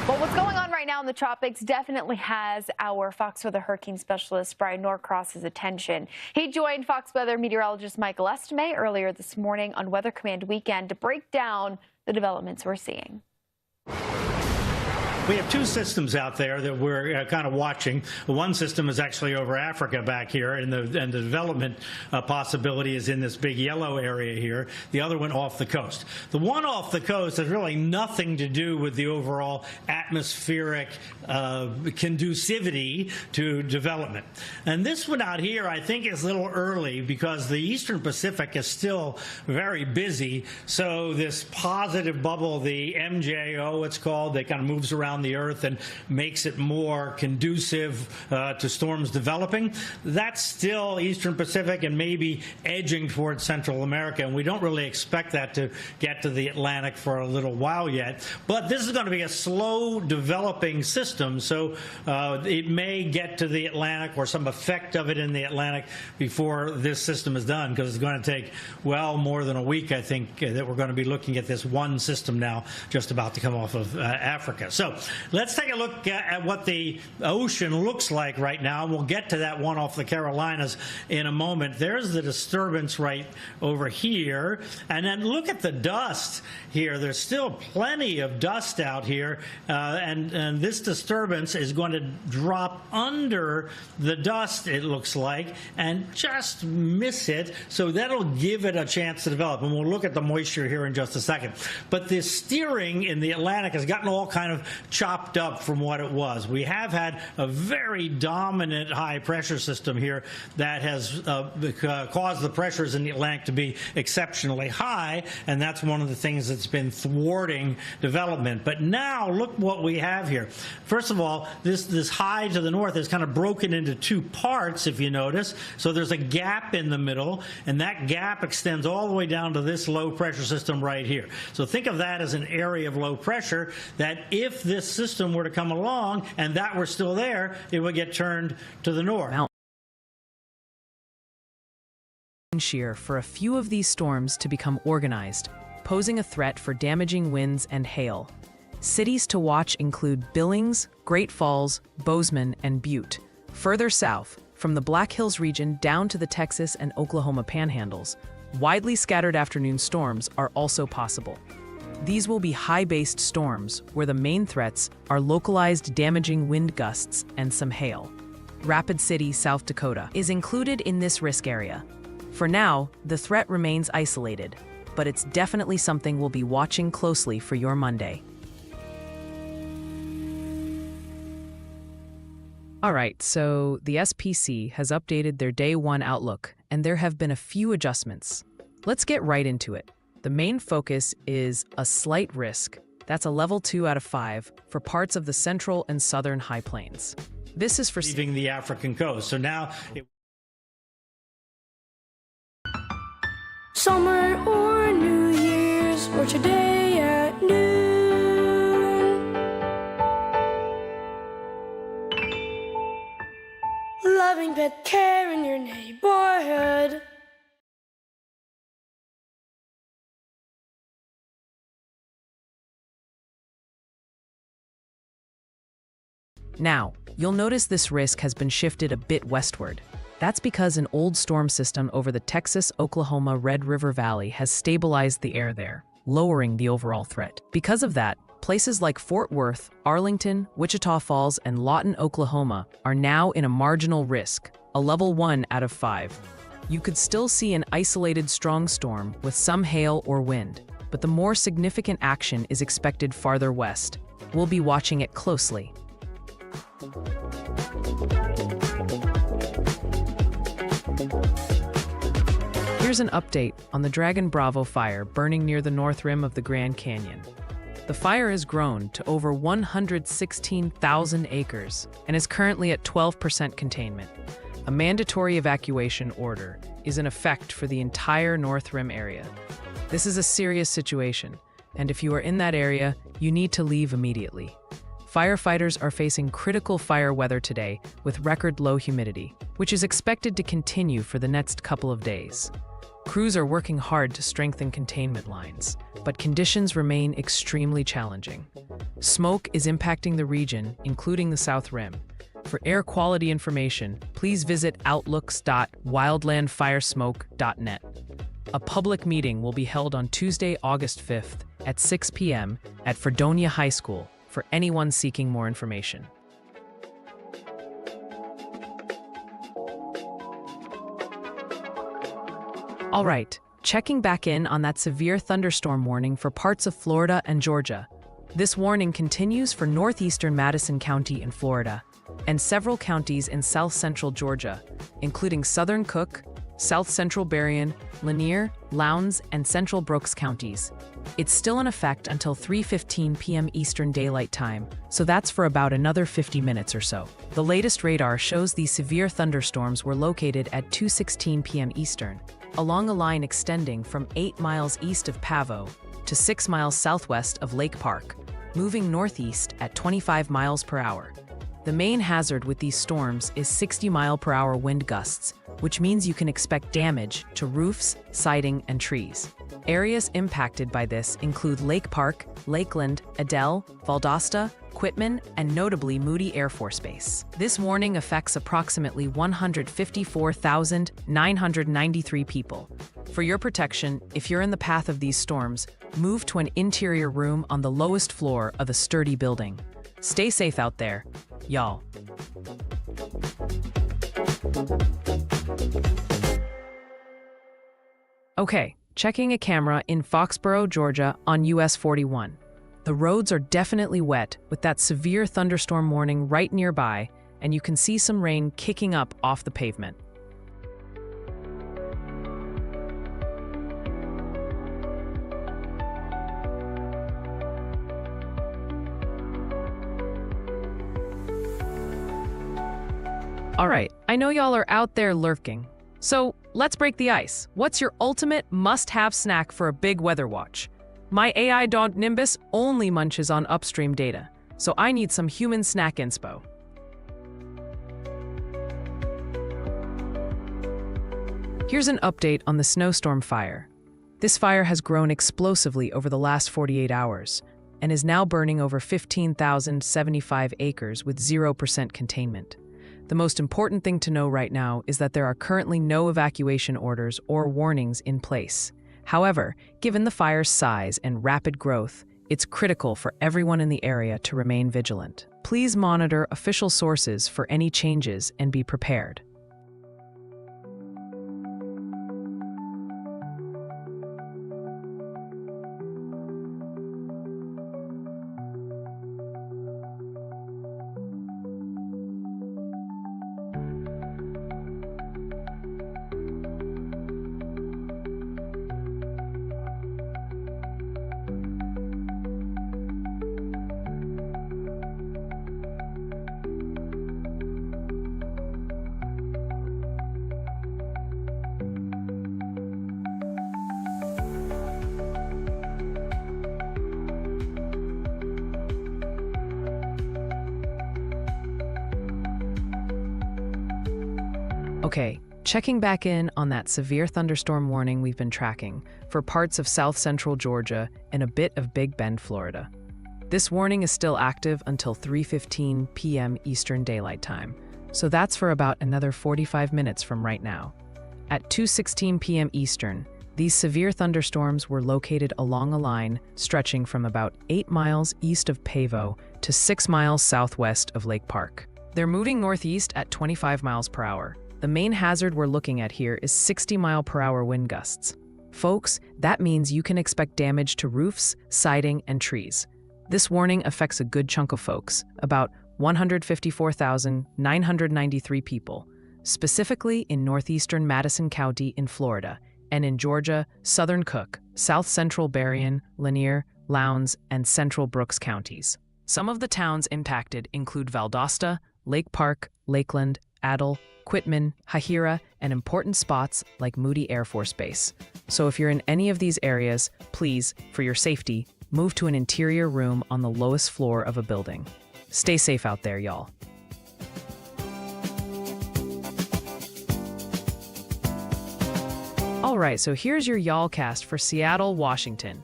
Well, what's going on right now in the tropics definitely has our Fox Weather hurricane specialist Brian Norcross's attention. He joined Fox Weather meteorologist Michael Estime earlier this morning on Weather Command Weekend to break down the developments we're seeing. We have two systems out there that we're kind of watching. One system is actually over Africa back here, and the development possibility is in this big yellow area here. The other one off the coast. The one off the coast has really nothing to do with the overall atmospheric conducivity to development. And this one out here, I think, is a little early because the Eastern Pacific is still very busy. So this positive bubble, the MJO, it's called, that kind of moves around the Earth and makes it more conducive to storms developing. That's still Eastern Pacific and maybe edging towards Central America, and we don't really expect that to get to the Atlantic for a little while yet. But this is going to be a slow developing system, so it may get to the Atlantic or some effect of it in the Atlantic before this system is done, because it's going to take well more than a week, I think, that we're going to be looking at this one system now just about to come off of Africa. So let's take a look at what the ocean looks like right now. We'll get to that one off the Carolinas in a moment. There's the disturbance right over here. And then look at the dust here. There's still plenty of dust out here. And this disturbance is going to drop under the dust, it looks like, and just miss it. So that'll give it a chance to develop. And we'll look at the moisture here in just a second. But this steering in the Atlantic has gotten all kind of chopped up from what it was. We have had a very dominant high pressure system here that has caused the pressures in the Atlantic to be exceptionally high, and that's one of the things that's been thwarting development. But now look what we have here. First of all, this high to the north is kind of broken into two parts, if you notice. So there's a gap in the middle, and that gap extends all the way down to this low pressure system right here. So think of that as an area of low pressure that if this system were to come along and that were still there, it would get turned to the north. Shear for a few of these storms to become organized, posing a threat for damaging winds and hail. Cities to watch include Billings, Great Falls, Bozeman, and Butte. Further south, from the Black Hills region down to the Texas and Oklahoma panhandles, widely scattered afternoon storms are also possible. These will be high-based storms, where the main threats are localized damaging wind gusts and some hail. Rapid City, South Dakota, is included in this risk area. For now, the threat remains isolated, but it's definitely something we'll be watching closely for your Monday. All right, so the SPC has updated their Day 1 outlook, and there have been a few adjustments. Let's get right into it. The main focus is a slight risk. That's a level 2 out of 5 for parts of the central and southern high plains. This is for leaving the African coast. So now Summer or New Year's or today at noon. Loving pet care in your neighborhood. Now, you'll notice this risk has been shifted a bit westward. That's because an old storm system over the Texas-Oklahoma Red River Valley has stabilized the air there, lowering the overall threat. Because of that, places like Fort Worth, Arlington, Wichita Falls, and Lawton, Oklahoma are now in a marginal risk, a level 1 out of 5. You could still see an isolated strong storm with some hail or wind, but the more significant action is expected farther west. We'll be watching it closely. Here's an update on the Dragon Bravo fire burning near the north rim of the Grand Canyon. The fire has grown to over 116,000 acres and is currently at 12% containment. A mandatory evacuation order is in effect for the entire North Rim area. This is a serious situation, and if you are in that area, you need to leave immediately. Firefighters are facing critical fire weather today with record low humidity, which is expected to continue for the next couple of days. Crews are working hard to strengthen containment lines, but conditions remain extremely challenging. Smoke is impacting the region, including the South Rim. For air quality information, please visit outlooks.wildlandfiresmoke.net. A public meeting will be held on Tuesday, August 5th at 6 p.m. at Fredonia High School for anyone seeking more information. All right, checking back in on that severe thunderstorm warning for parts of Florida and Georgia. This warning continues for northeastern Madison County in Florida and several counties in south-central Georgia, including southern Cook, south-central Berrien, Lanier, Lowndes, and central Brooks counties. It's still in effect until 3:15 p.m. Eastern Daylight Time, so that's for about another 50 minutes or so. The latest radar shows these severe thunderstorms were located at 2:16 p.m. Eastern, along a line extending from 8 miles east of Pavo to 6 miles southwest of Lake Park, moving northeast at 25 miles per hour. The main hazard with these storms is 60-mile-per-hour wind gusts, which means you can expect damage to roofs, siding, and trees. Areas impacted by this include Lake Park, Lakeland, Adel, Valdosta, Quitman, and notably Moody Air Force Base. This warning affects approximately 154,993 people. For your protection, if you're in the path of these storms, move to an interior room on the lowest floor of a sturdy building. Stay safe out there, y'all. Okay, checking a camera in Foxborough, Georgia on US 41. The roads are definitely wet with that severe thunderstorm warning right nearby, and you can see some rain kicking up off the pavement. All right, I know y'all are out there lurking. So let's break the ice. What's your ultimate must-have snack for a big weather watch? My AI dog Nimbus only munches on upstream data, so I need some human snack inspo. Here's an update on the snowstorm fire. This fire has grown explosively over the last 48 hours and is now burning over 15,075 acres with 0% containment. The most important thing to know right now is that there are currently no evacuation orders or warnings in place. However, given the fire's size and rapid growth, it's critical for everyone in the area to remain vigilant. Please monitor official sources for any changes and be prepared. Okay, checking back in on that severe thunderstorm warning we've been tracking for parts of south-central Georgia and a bit of Big Bend, Florida. This warning is still active until 3:15 p.m. Eastern Daylight Time, so that's for about another 45 minutes from right now. At 2:16 p.m. Eastern, these severe thunderstorms were located along a line stretching from about 8 miles east of Pavo to 6 miles southwest of Lake Park. They're moving northeast at 25 miles per hour. The main hazard we're looking at here is 60-mile-per-hour wind gusts. Folks, that means you can expect damage to roofs, siding, and trees. This warning affects a good chunk of folks, about 154,993 people, specifically in northeastern Madison County in Florida, and in Georgia, southern Cook, south-central Berrien, Lanier, Lowndes, and central Brooks counties. Some of the towns impacted include Valdosta, Lake Park, Lakeland, Adel, Quitman, Hahira, and important spots like Moody Air Force Base. So if you're in any of these areas, please, for your safety, move to an interior room on the lowest floor of a building. Stay safe out there, y'all. All right, so here's your y'all cast for Seattle, Washington.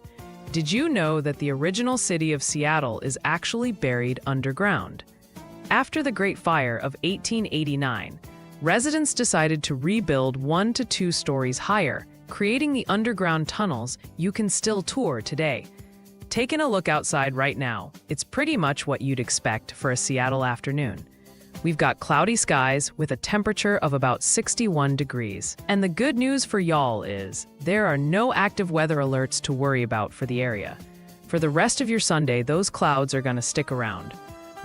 Did you know that the original city of Seattle is actually buried underground? After the Great Fire of 1889, residents decided to rebuild 1 to 2 stories higher, creating the underground tunnels you can still tour today. Taking a look outside right now, it's pretty much what you'd expect for a Seattle afternoon. We've got cloudy skies with a temperature of about 61 degrees. And the good news for y'all is there are no active weather alerts to worry about for the area. For the rest of your Sunday, those clouds are going to stick around.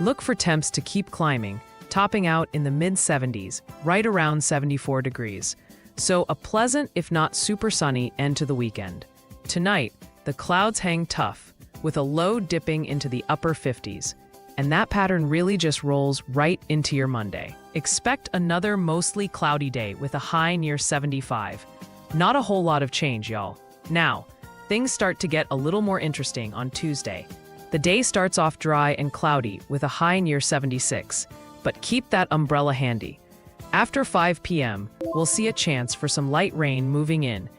Look for temps to keep climbing, topping out in the mid-70s, right around 74 degrees. So a pleasant, if not super sunny, end to the weekend. Tonight, the clouds hang tough, with a low dipping into the upper 50s. And that pattern really just rolls right into your Monday. Expect another mostly cloudy day with a high near 75. Not a whole lot of change, y'all. Now, things start to get a little more interesting on Tuesday. The day starts off dry and cloudy with a high near 76, but keep that umbrella handy. After 5 p.m., we'll see a chance for some light rain moving in,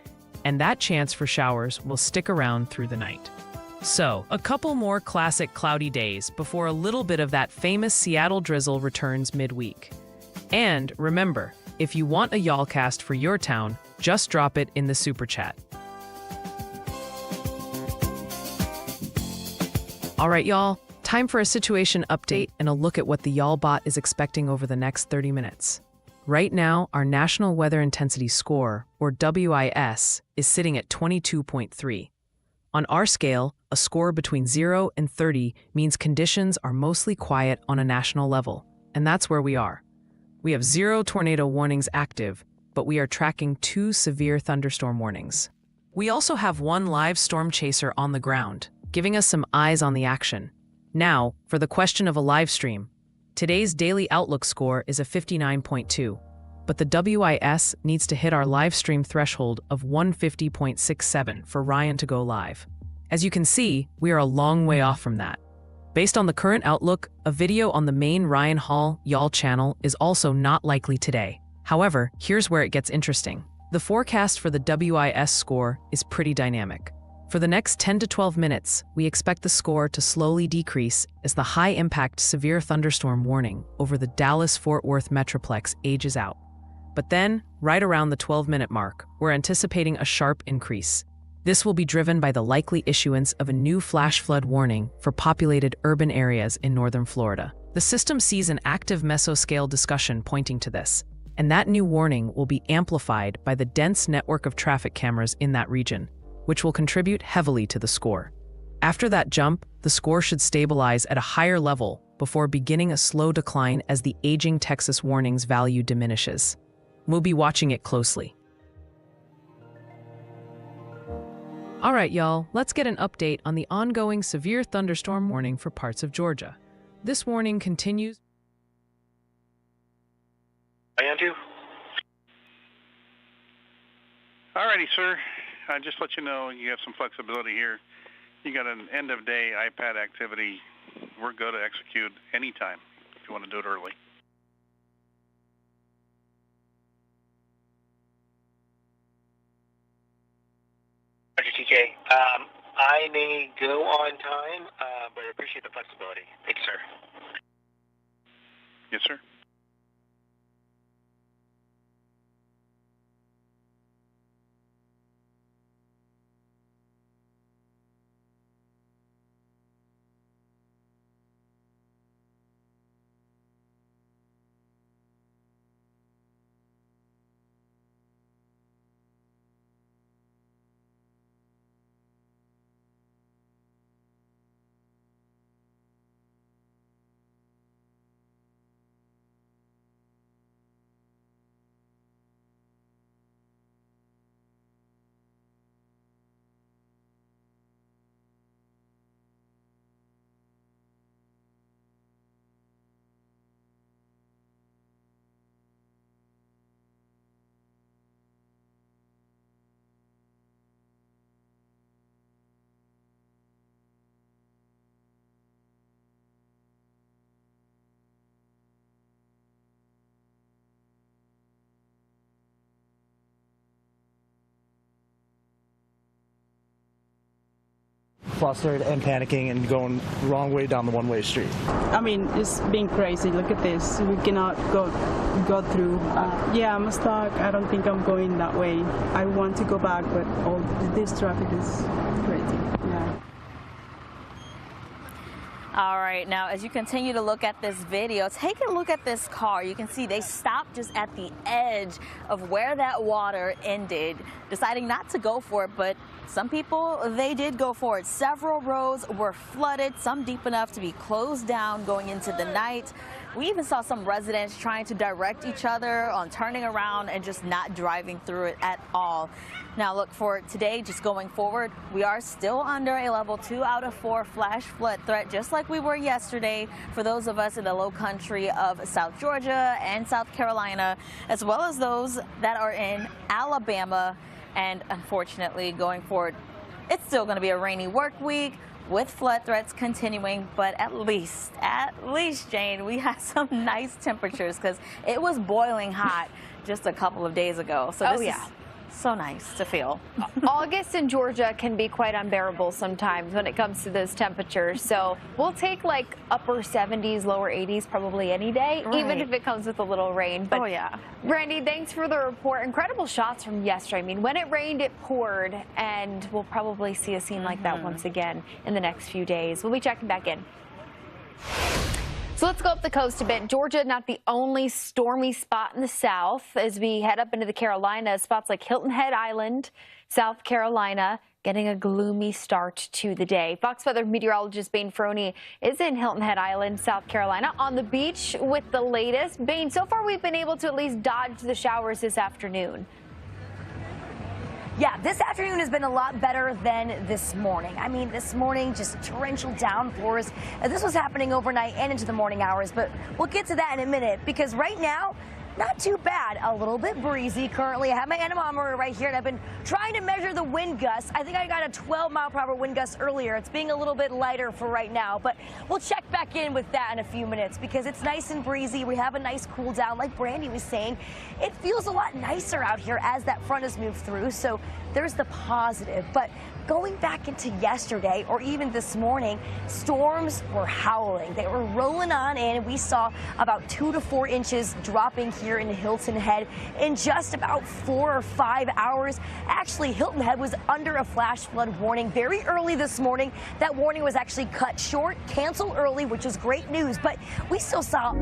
and that chance for showers will stick around through the night. So, a couple more classic cloudy days before a little bit of that famous Seattle drizzle returns midweek. And remember, if you want a y'allcast for your town, just drop it in the super chat. All right, y'all, time for a situation update and a look at what the Y'all Bot is expecting over the next 30 minutes. Right now, our National Weather Intensity Score, or WIS, is sitting at 22.3. On our scale, a score between 0 and 30 means conditions are mostly quiet on a national level, and that's where we are. We have 0 tornado warnings active, but we are tracking 2 severe thunderstorm warnings. We also have 1 live storm chaser on the ground, giving us some eyes on the action. Now, for the question of a live stream. Today's daily outlook score is a 59.2, but the WIS needs to hit our live stream threshold of 150.67 for Ryan to go live. As you can see, we are a long way off from that. Based on the current outlook, a video on the main Ryan Hall Y'all channel is also not likely today. However, here's where it gets interesting. The forecast for the WIS score is pretty dynamic. For the next 10 to 12 minutes, we expect the score to slowly decrease as the high-impact severe thunderstorm warning over the Dallas-Fort Worth Metroplex ages out. But then, right around the 12-minute mark, we're anticipating a sharp increase. This will be driven by the likely issuance of a new flash flood warning for populated urban areas in northern Florida. The system sees an active mesoscale discussion pointing to this, and that new warning will be amplified by the dense network of traffic cameras in that region, which will contribute heavily to the score. After that jump, the score should stabilize at a higher level before beginning a slow decline as the aging Texas warning's value diminishes. We'll be watching it closely. All right, y'all, let's get an update on the ongoing severe thunderstorm warning for parts of Georgia. This warning continues. Andrew? Alrighty, sir. Just let you know you have some flexibility here. You got an end-of-day iPad activity. We're good to execute anytime if you want to do it early. Roger, TK. I may go on time, but I appreciate the flexibility. Thank you, sir. Yes, sir. Flustered and panicking and going the wrong way down the one-way street. I mean, it's being crazy. Look at this. We cannot go through. Yeah, I'm stuck. I don't think I'm going that way. I want to go back, but all this traffic is crazy. Yeah. All right, now as you continue to look at this video, take a look at this car. You can see they stopped just at the edge of where that water ended, deciding not to go for it, but some people, they did go for it. Several roads were flooded, some deep enough to be closed down going into the night. We even saw some residents trying to direct each other on turning around and just not driving through it at all. Now look, for today, just going forward, we are still under a level 2 out of 4 flash flood threat, just like we were yesterday for those of us in the low country of South Georgia and South Carolina, as well as those that are in Alabama. And unfortunately, going forward, it's still going to be a rainy work week with flood threats continuing, but at least, Jane, we had some nice temperatures because it was boiling hot just a couple of days ago. So this is so nice to feel. August in Georgia can be quite unbearable sometimes when it comes to those temperatures. So we'll take like upper 70s, lower 80s probably any day, even if it comes with a little rain. But Brandy, thanks for the report. Incredible shots from yesterday. I mean, when it rained, it poured, and we'll probably see a scene like that once again in the next few days. We'll be checking back in. So let's go up the coast a bit. Georgia, not the only stormy spot in the south. As we head up into the Carolinas, spots like Hilton Head Island, South Carolina, getting a gloomy start to the day. Fox Weather meteorologist Bain Froney is in Hilton Head Island, South Carolina, on the beach with the latest. Bain, so far we've been able to at least dodge the showers this afternoon. Yeah, this afternoon has been a lot better than this morning. I mean, this morning, just torrential downpours. This was happening overnight and into the morning hours, but we'll get to that in a minute because right now, not too bad. A little bit breezy currently. I have my anemometer right here, and I've been trying to measure the wind gusts. I think I got a 12-mile-per-hour wind gust earlier. It's being a little bit lighter for right now, but we'll check back in with that in a few minutes because it's nice and breezy. We have a nice cool down. Like Brandy was saying, it feels a lot nicer out here as that front has moved through, so there's the positive. But going back into yesterday or even this morning, storms were howling. They were rolling on in. We saw about 2 to 4 inches dropping here in Hilton Head in just about 4 or 5 hours. Actually, Hilton Head was under a flash flood warning very early this morning. That warning was actually cut short, canceled early, which is great news, but we still saw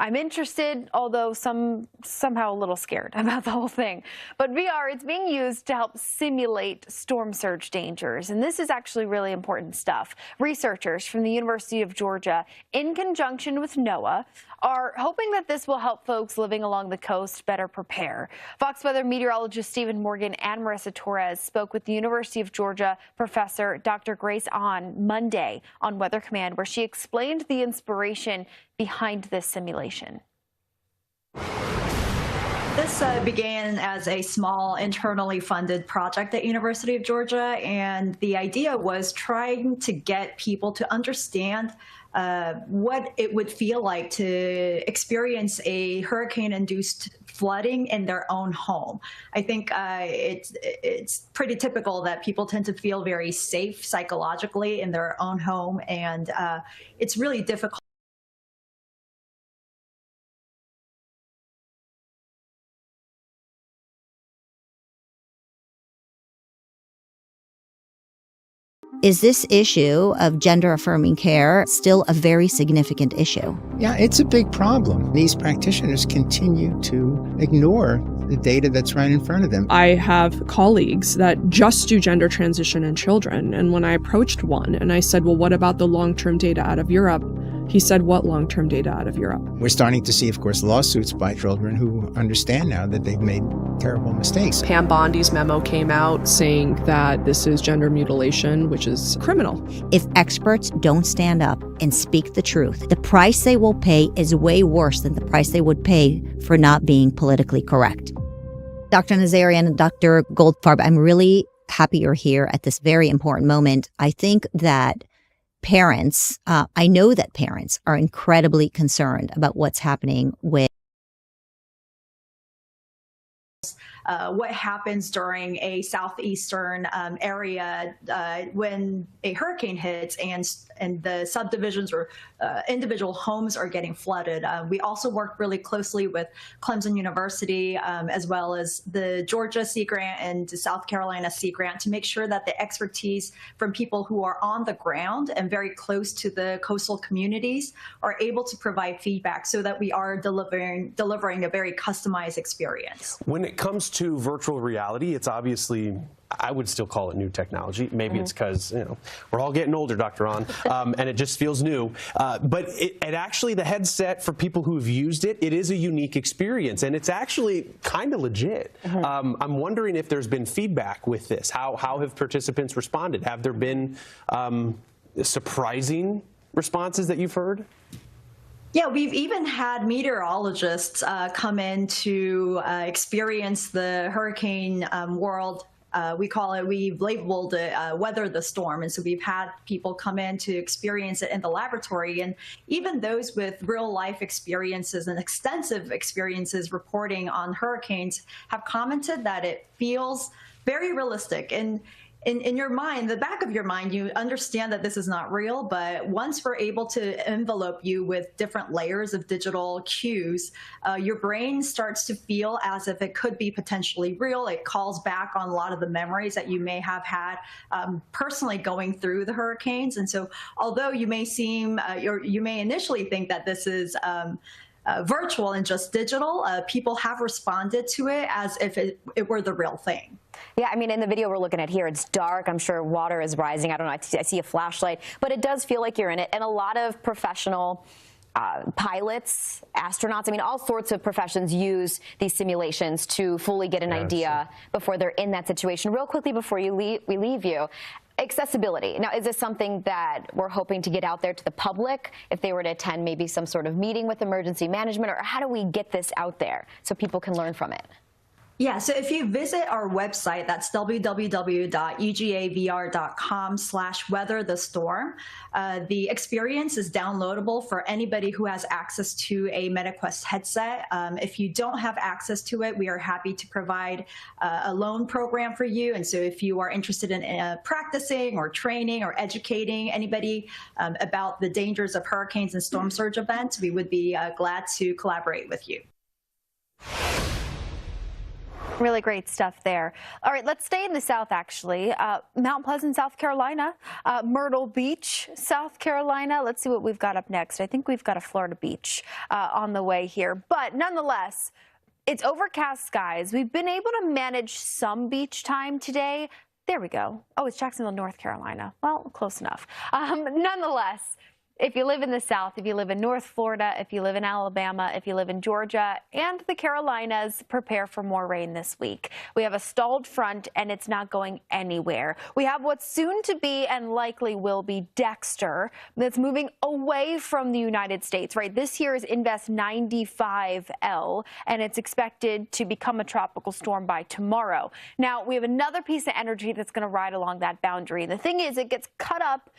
I'm interested, although somehow a little scared about the whole thing. But VR, it's being used to help simulate storm surge dangers. And this is actually really important stuff. Researchers from the University of Georgia, in conjunction with NOAA, are hoping that this will help folks living along the coast better prepare. Fox Weather meteorologist Stephen Morgan and Marissa Torres spoke with the University of Georgia professor Dr. Grace on Monday on Weather Command, where she explained the inspiration behind this simulation. This began as a small internally funded project at University of Georgia, and the idea was trying to get people to understand what it would feel like to experience a hurricane-induced flooding in their own home. I think it's pretty typical that people tend to feel very safe psychologically in their own home, and it's really difficult. Is this issue of gender-affirming care still a very significant issue? Yeah, it's a big problem. These practitioners continue to ignore the data that's right in front of them. I have colleagues that just do gender transition in children, and when I approached one and I said, well, what about the long-term data out of Europe? He said, what long-term data out of Europe? We're starting to see, of course, lawsuits by children who understand now that they've made terrible mistakes. Pam Bondi's memo came out saying that this is gender mutilation, which is criminal. If experts don't stand up and speak the truth, the price they will pay is way worse than the price they would pay for not being politically correct. Dr. Nazarian and Dr. Goldfarb, I'm really happy you're here at this very important moment. I think that parents, I know that parents are incredibly concerned about what's happening with what happens during a southeastern area when a hurricane hits and the subdivisions or individual homes are getting flooded. We also work really closely with Clemson University as well as the Georgia Sea Grant and the South Carolina Sea Grant to make sure that the expertise from people who are on the ground and very close to the coastal communities are able to provide feedback so that we are delivering a very customized experience. When it comes to virtual reality, it's obviously, I would still call it new technology. Maybe it's because, we're all getting older, Dr. On, and it just feels new. But it actually, the headset, for people who have used it, it is a unique experience, and it's actually kind of legit. I'm wondering if there's been feedback with this. How have participants responded? Have there been surprising responses that you've heard? Yeah, we've even had meteorologists come in to experience the hurricane world. We've labeled it weather the storm. And so we've had people come in to experience it in the laboratory. And even those with real life experiences and extensive experiences reporting on hurricanes have commented that it feels very realistic. And in your mind, the back of your mind, you understand that this is not real, but once we're able to envelope you with different layers of digital cues, your brain starts to feel as if it could be potentially real. It calls back on a lot of the memories that you may have had personally going through the hurricanes. And so although you may you may initially think that this is virtual and just digital, people have responded to it as if it were the real thing. Yeah, I mean, in the video we're looking at here, it's dark. I'm sure water is rising. I don't know. I see a flashlight, but it does feel like you're in it. And a lot of professional pilots, astronauts, I mean, all sorts of professions use these simulations to fully get an idea before they're in that situation. Real quickly before we leave you, accessibility. Now, is this something that we're hoping to get out there to the public if they were to attend maybe some sort of meeting with emergency management, or how do we get this out there so people can learn from it? Yeah, so if you visit our website, that's www.ugavr.com/weatherthestorm. The experience is downloadable for anybody who has access to a MetaQuest headset. If you don't have access to it, we are happy to provide a loan program for you. And so if you are interested in practicing or training or educating anybody about the dangers of hurricanes and storm surge events, we would be glad to collaborate with you. Really great stuff there. All right, let's stay in the South, actually. Mount Pleasant, South Carolina, Myrtle Beach, South Carolina. Let's see what we've got up next. I think we've got a Florida beach on the way here. But nonetheless, it's overcast skies. We've been able to manage some beach time today. There we go. Oh, it's Jacksonville, North Carolina. Well, close enough. Nonetheless, if you live in the South, if you live in North Florida, if you live in Alabama, if you live in Georgia and the Carolinas, prepare for more rain this week. We have a stalled front and it's not going anywhere. We have what's soon to be and likely will be Dexter that's moving away from the United States, right? This year is Invest 95L and it's expected to become a tropical storm by tomorrow. Now, we have another piece of energy that's going to ride along that boundary. The thing is, it gets caught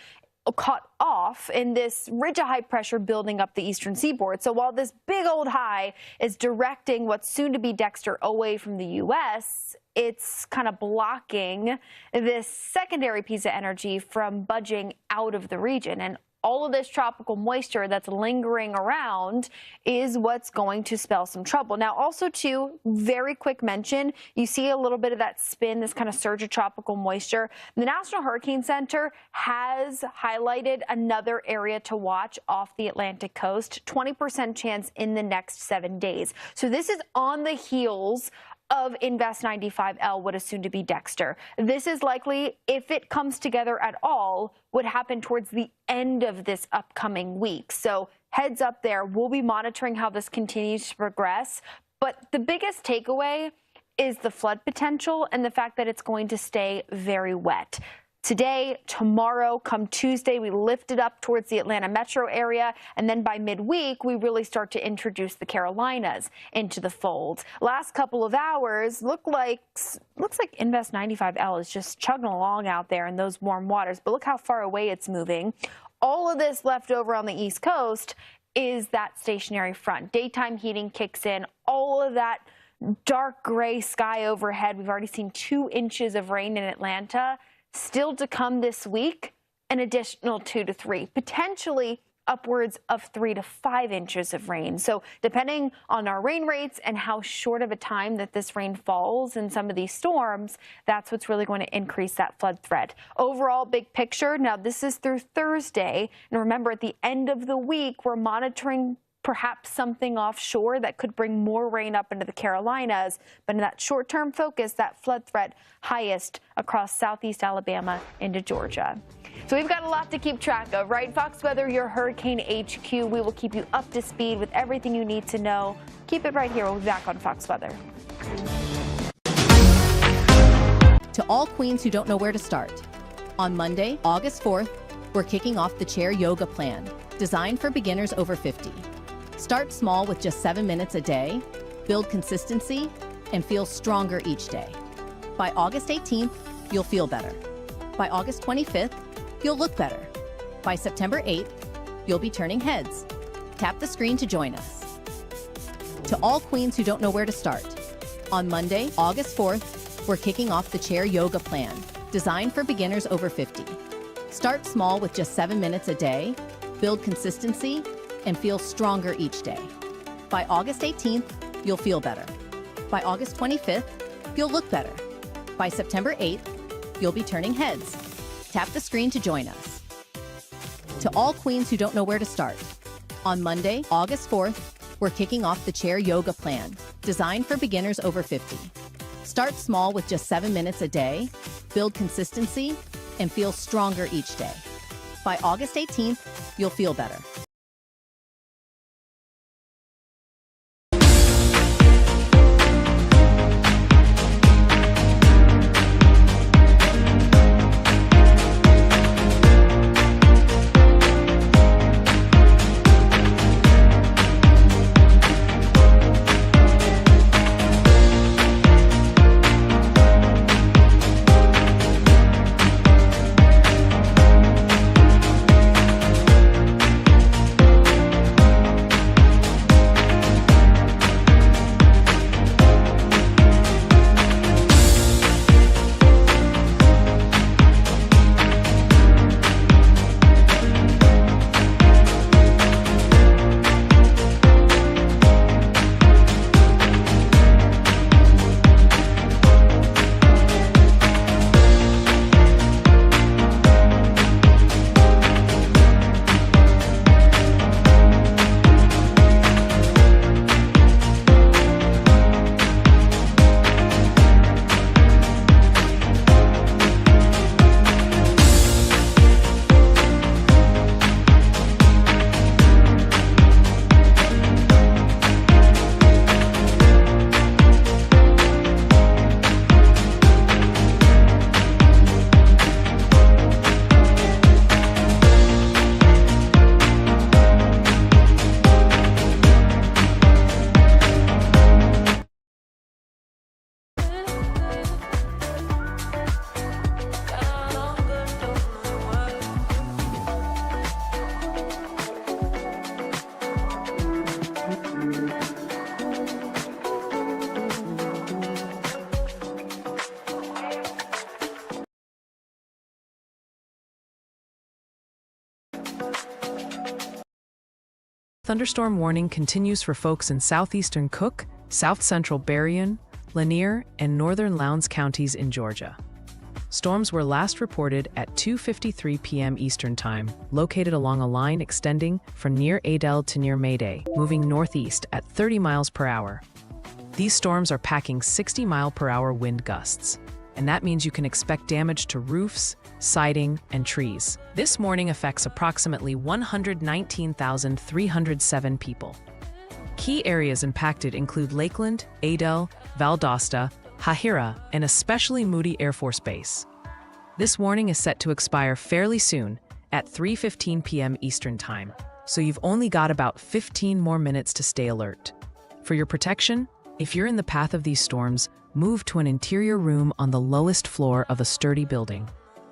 off in this ridge of high pressure building up the eastern seaboard. So while this big old high is directing what's soon to be Dexter away from the U.S., it's kind of blocking this secondary piece of energy from budging out of the region. And all of this tropical moisture that's lingering around is what's going to spell some trouble. Now, also, too, very quick mention, you see a little bit of that spin, this kind of surge of tropical moisture. The National Hurricane Center has highlighted another area to watch off the Atlantic coast, 20% chance in the next 7 days. So this is on the heels of Invest 95L, what is soon to be Dexter. This is likely, if it comes together at all, would happen towards the end of this upcoming week. So heads up there. We'll be monitoring how this continues to progress. But the biggest takeaway is the flood potential and the fact that it's going to stay very wet. Today, tomorrow, come Tuesday, we lift it up towards the Atlanta metro area, and then by midweek, we really start to introduce the Carolinas into the fold. Last couple of hours looks like Invest 95L is just chugging along out there in those warm waters, but look how far away it's moving. All of this left over on the East Coast is that stationary front. Daytime heating kicks in, all of that dark gray sky overhead. We've already seen 2 inches of rain in Atlanta. Still to come this week, an additional 2 to 3, potentially upwards of 3 to 5 inches of rain. So depending on our rain rates and how short of a time that this rain falls in some of these storms, that's what's really going to increase that flood threat. Overall, big picture. Now, this is through Thursday. And remember, at the end of the week, we're monitoring perhaps something offshore that could bring more rain up into the Carolinas. But in that short-term focus, that flood threat highest across southeast Alabama into Georgia. So we've got a lot to keep track of, right? Fox Weather, your Hurricane HQ. We will keep you up to speed with everything you need to know. Keep it right here. We'll be back on Fox Weather. To all queens who don't know where to start, on Monday, August 4th, we're kicking off the Chair Yoga Plan, designed for beginners over 50. Start small with just 7 minutes a day, build consistency, and feel stronger each day. By August 18th, you'll feel better. By August 25th, you'll look better. By September 8th, you'll be turning heads. Tap the screen to join us. To all queens who don't know where to start, on Monday, August 4th, we're kicking off the Chair Yoga Plan, designed for beginners over 50. Start small with just 7 minutes a day, build consistency, and feel stronger each day. By August 18th, you'll feel better. By August 25th, you'll look better. By September 8th, you'll be turning heads. Tap the screen to join us. To all queens who don't know where to start, on Monday, August 4th, we're kicking off the Chair Yoga Plan, designed for beginners over 50. Start small with just 7 minutes a day, build consistency, and feel stronger each day. By August 18th, you'll feel better. thunderstorm warning continues for folks in southeastern Cook, south central Berrien, Lanier, and northern Lowndes counties in Georgia. Storms were last reported at 2:53 p.m. Eastern Time, located along a line extending from near Adel to near Mayday, moving northeast at 30 miles per hour. These storms are packing 60-mile-per-hour wind gusts, and that means you can expect damage to roofs, siding, and trees. This warning affects approximately 119,307 people. Key areas impacted include Lakeland, Adel, Valdosta, Hahira, and especially Moody Air Force Base. This warning is set to expire fairly soon at 3:15 p.m. Eastern Time, so you've only got about 15 more minutes to stay alert. For your protection, if you're in the path of these storms, move to an interior room on the lowest floor of a sturdy building.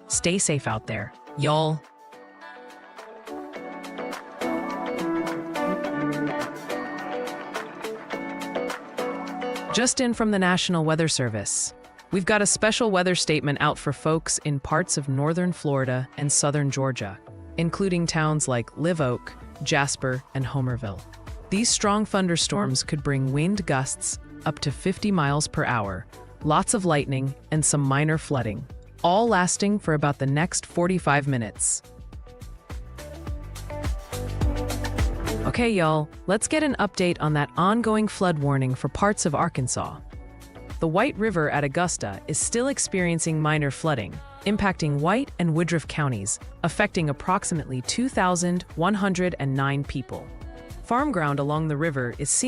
Stay safe out there, y'all. Just in from the National Weather Service. We've got a special weather statement out for folks in parts of northern Florida and southern Georgia, including towns like Live Oak, Jasper, and Homerville. These strong thunderstorms could bring wind gusts up to 50 miles per hour, lots of lightning, and some minor flooding, all lasting for about the next 45 minutes. Okay, y'all, let's get an update on that ongoing flood warning for parts of Arkansas. The White River at Augusta is still experiencing minor flooding, impacting White and Woodruff counties, affecting approximately 2,109 people. Farm ground along the river is seeing